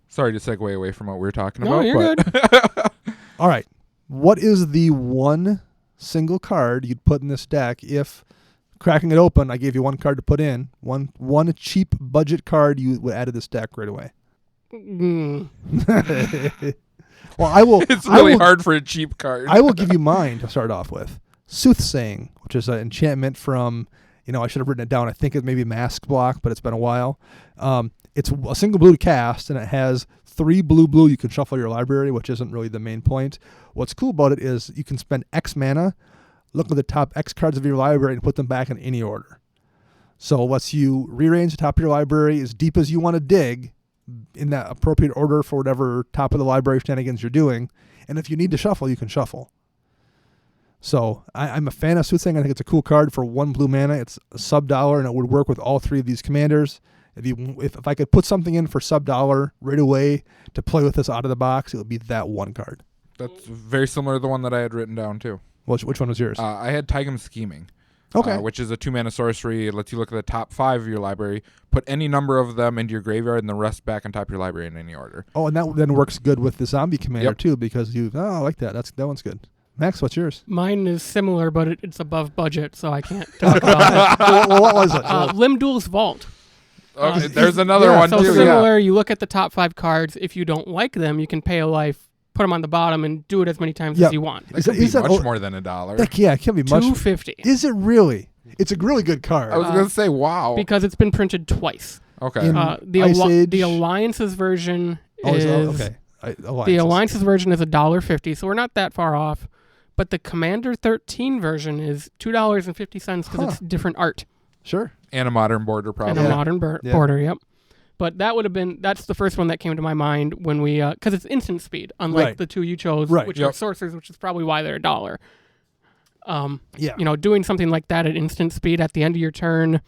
Sorry to segue away from what we were talking No, about. you're but good. All right. What is the one single card you'd put in this deck if, cracking it open, I gave you one card to put in, one cheap budget card you would add to this deck right away? Mm. Well, I will. It's really hard for a cheap card. I will give you mine to start off with. Soothsaying, which is an enchantment from, I should have written it down. I think it may be Mask Block, but it's been a while. It's a single blue to cast, and it has 3 blue. You can shuffle your library, which isn't really the main point. What's cool about it is you can spend X mana, look at the top X cards of your library, and put them back in any order. So it lets you rearrange the top of your library as deep as you want to dig in that appropriate order for whatever top of the library shenanigans you're doing. And if you need to shuffle, you can shuffle. So I'm a fan of Soothsaying. I think it's a cool card for 1 blue mana. It's a $1, and it would work with all 3 of these commanders. If I could put something in for $1 right away to play with this out of the box, it would be that one card. That's very similar to the one that I had written down too. Which one was yours? I had Tigum Scheming. Okay. Which is a 2-mana sorcery. It lets you look at the top 5 of your library, put any number of them into your graveyard, and the rest back on top of your library in any order. Oh, and that then works good with the zombie commander Yep. too, because I like that. That one's good. Max, what's yours? Mine is similar, but it's above budget, so I can't talk about it. Well, what was it? Limdul's Vault. There's another one so too. similar, you look at the top 5 cards. If you don't like them, you can pay a life, put them on the bottom, and do it as many times as you want. That could be much more than $1. Yeah, it can be much. $2.50. Is it really? It's a really good card. I was going to say, wow. Because it's been printed twice. Okay. In The Alliance's version is okay. the Alliance's version is $1.50, so we're not that far off. But the Commander 13 version is $2.50 because it's different art. Sure. And a modern border, probably. And a modern border, yep. But that's the first one that came to my mind when we, because it's instant speed, unlike the 2 you chose, which are sorcerers, which is probably why they're $1. Doing something like that at instant speed at the end of your turn,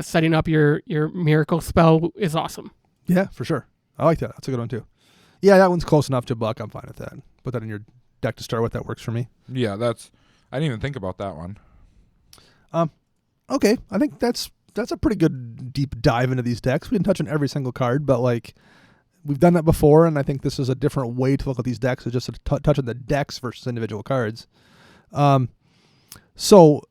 setting up your miracle spell is awesome. Yeah, for sure. I like that. That's a good one too. Yeah, that one's close enough to $1. I'm fine with that. Put that in your deck to start with. That works for me. Yeah, I didn't even think about that one. Okay, I think that's a pretty good deep dive into these decks. We didn't touch on every single card, but we've done that before, and I think this is a different way to look at these decks. It's just a touch on the decks versus individual cards. So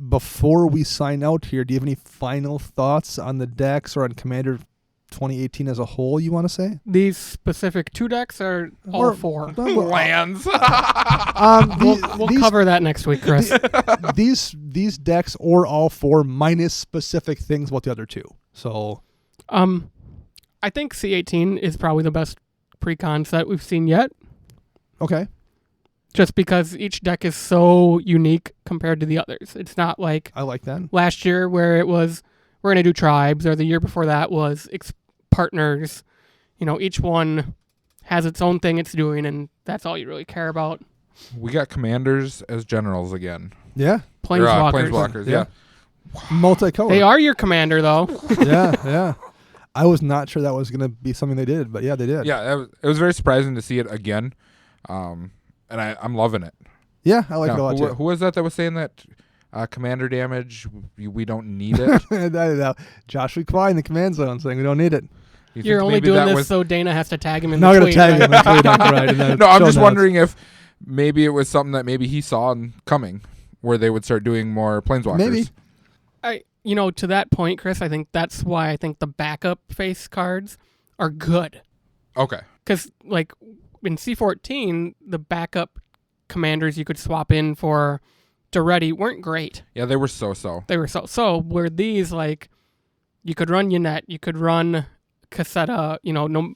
before we sign out here, do you have any final thoughts on the decks or on Commander 2018 as a whole you want to say? These specific 2 decks are all 4. Lands. We'll cover that next week, Chris. These decks or all 4 minus specific things about the other 2. So I think C18 is probably the best pre-con set we've seen yet. Okay. Just because each deck is so unique compared to the others. It's not like I like that. Last year where it was we're going to do tribes, or the year before that was partners. Each one has its own thing it's doing, and that's all you really care about. We got commanders as generals again. Yeah. Planeswalkers. Yeah. Multicolor. They are your commander, though. Yeah. I was not sure that was going to be something they did, but yeah, they did. Yeah, it was very surprising to see it again. And I'm loving it. Yeah, I like it a lot, too. Who was that was saying that commander damage, we don't need it? Joshua Klein, the command zone, saying we don't need it. You're only doing this so Dana has to tag him in the tweet. Not going to tag him in the tweet. No, I'm just wondering if maybe it was something that maybe he saw coming, where they would start doing more planeswalkers. Maybe. To that point, Chris, I think that's why I think the backup face cards are good. Okay. Because, in C14, the backup commanders you could swap in for Duretti weren't great. Yeah, they were so. They were so. Where these, like, you could run Yannette, you could run Cassetta, no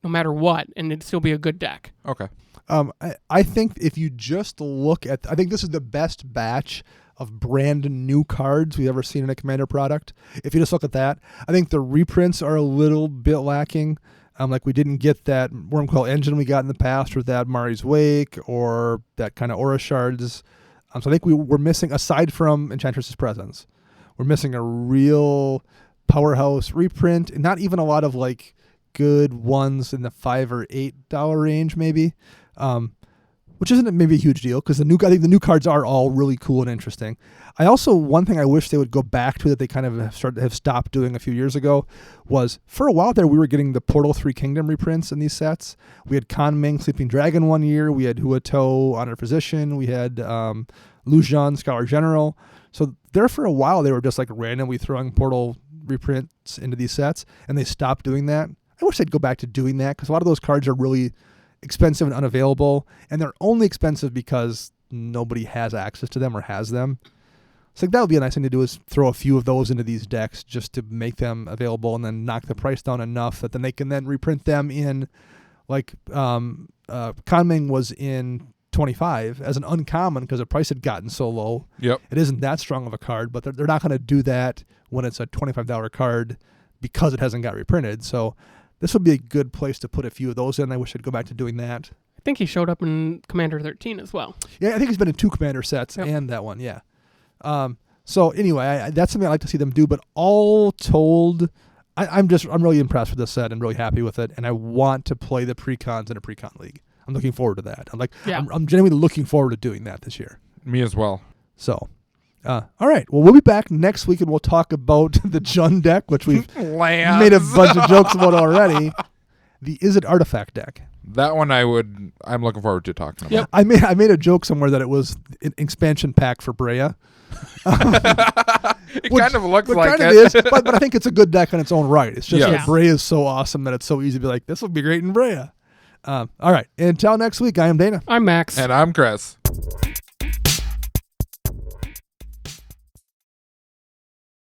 matter what, and it'd still be a good deck. Okay. I think if you just look at, I think this is the best batch of brand new cards we've ever seen in a Commander product. If you just look at that, I think the reprints are a little bit lacking. Like we didn't get that Wormcoil Engine we got in the past, or that Mari's Wake, or that kind of Aura Shards. So I think we're missing, aside from Enchantress's Presence, we're missing a real powerhouse reprint, and not even a lot of like good ones in the $5 or $8 range, maybe. Which isn't maybe a huge deal, because I think the new cards are all really cool and interesting. One thing I wish they would go back to that they kind of have stopped doing a few years ago was, for a while there, we were getting the Portal 3 Kingdom reprints in these sets. We had Conming Sleeping Dragon one year. We had Huato Honored Physician. We had Lujan Scholar General. So there for a while, they were just like randomly throwing Portal reprints into these sets, and they stopped doing that. I wish they'd go back to doing that, because a lot of those cards are really expensive and unavailable, and they're only expensive because nobody has access to them or has them. So that would be a nice thing to do, is throw a few of those into these decks just to make them available, and then knock the price down enough that then they can then reprint them in, like Conming was in 25 as an uncommon because the price had gotten so low. Yep. It isn't that strong of a card, but they're not going to do that when it's a $25 card because it hasn't got reprinted. So this would be a good place to put a few of those in. I wish I'd go back to doing that. I think he showed up in Commander 13 as well. Yeah, I think he's been in 2 Commander sets and that one, yeah. So anyway, that's something I like to see them do. But all told, I'm really impressed with this set and really happy with it. And I want to play the pre-cons in a pre-con league. I'm looking forward to that. I'm genuinely looking forward to doing that this year. Me as well. So, all right. Well, we'll be back next week, and we'll talk about the Jund deck, which we've made a bunch of jokes about already. The Is It Artifact deck. That one I'm looking forward to talking about. Yep. I made a joke somewhere that it was an expansion pack for Brea. It kind of looks like kind of it. is, but I think it's a good deck in its own right. It's just Yeah. that Brea is so awesome that it's so easy to be like, this will be great in Brea. All right. Until next week, I am Dana. I'm Max. And I'm Chris.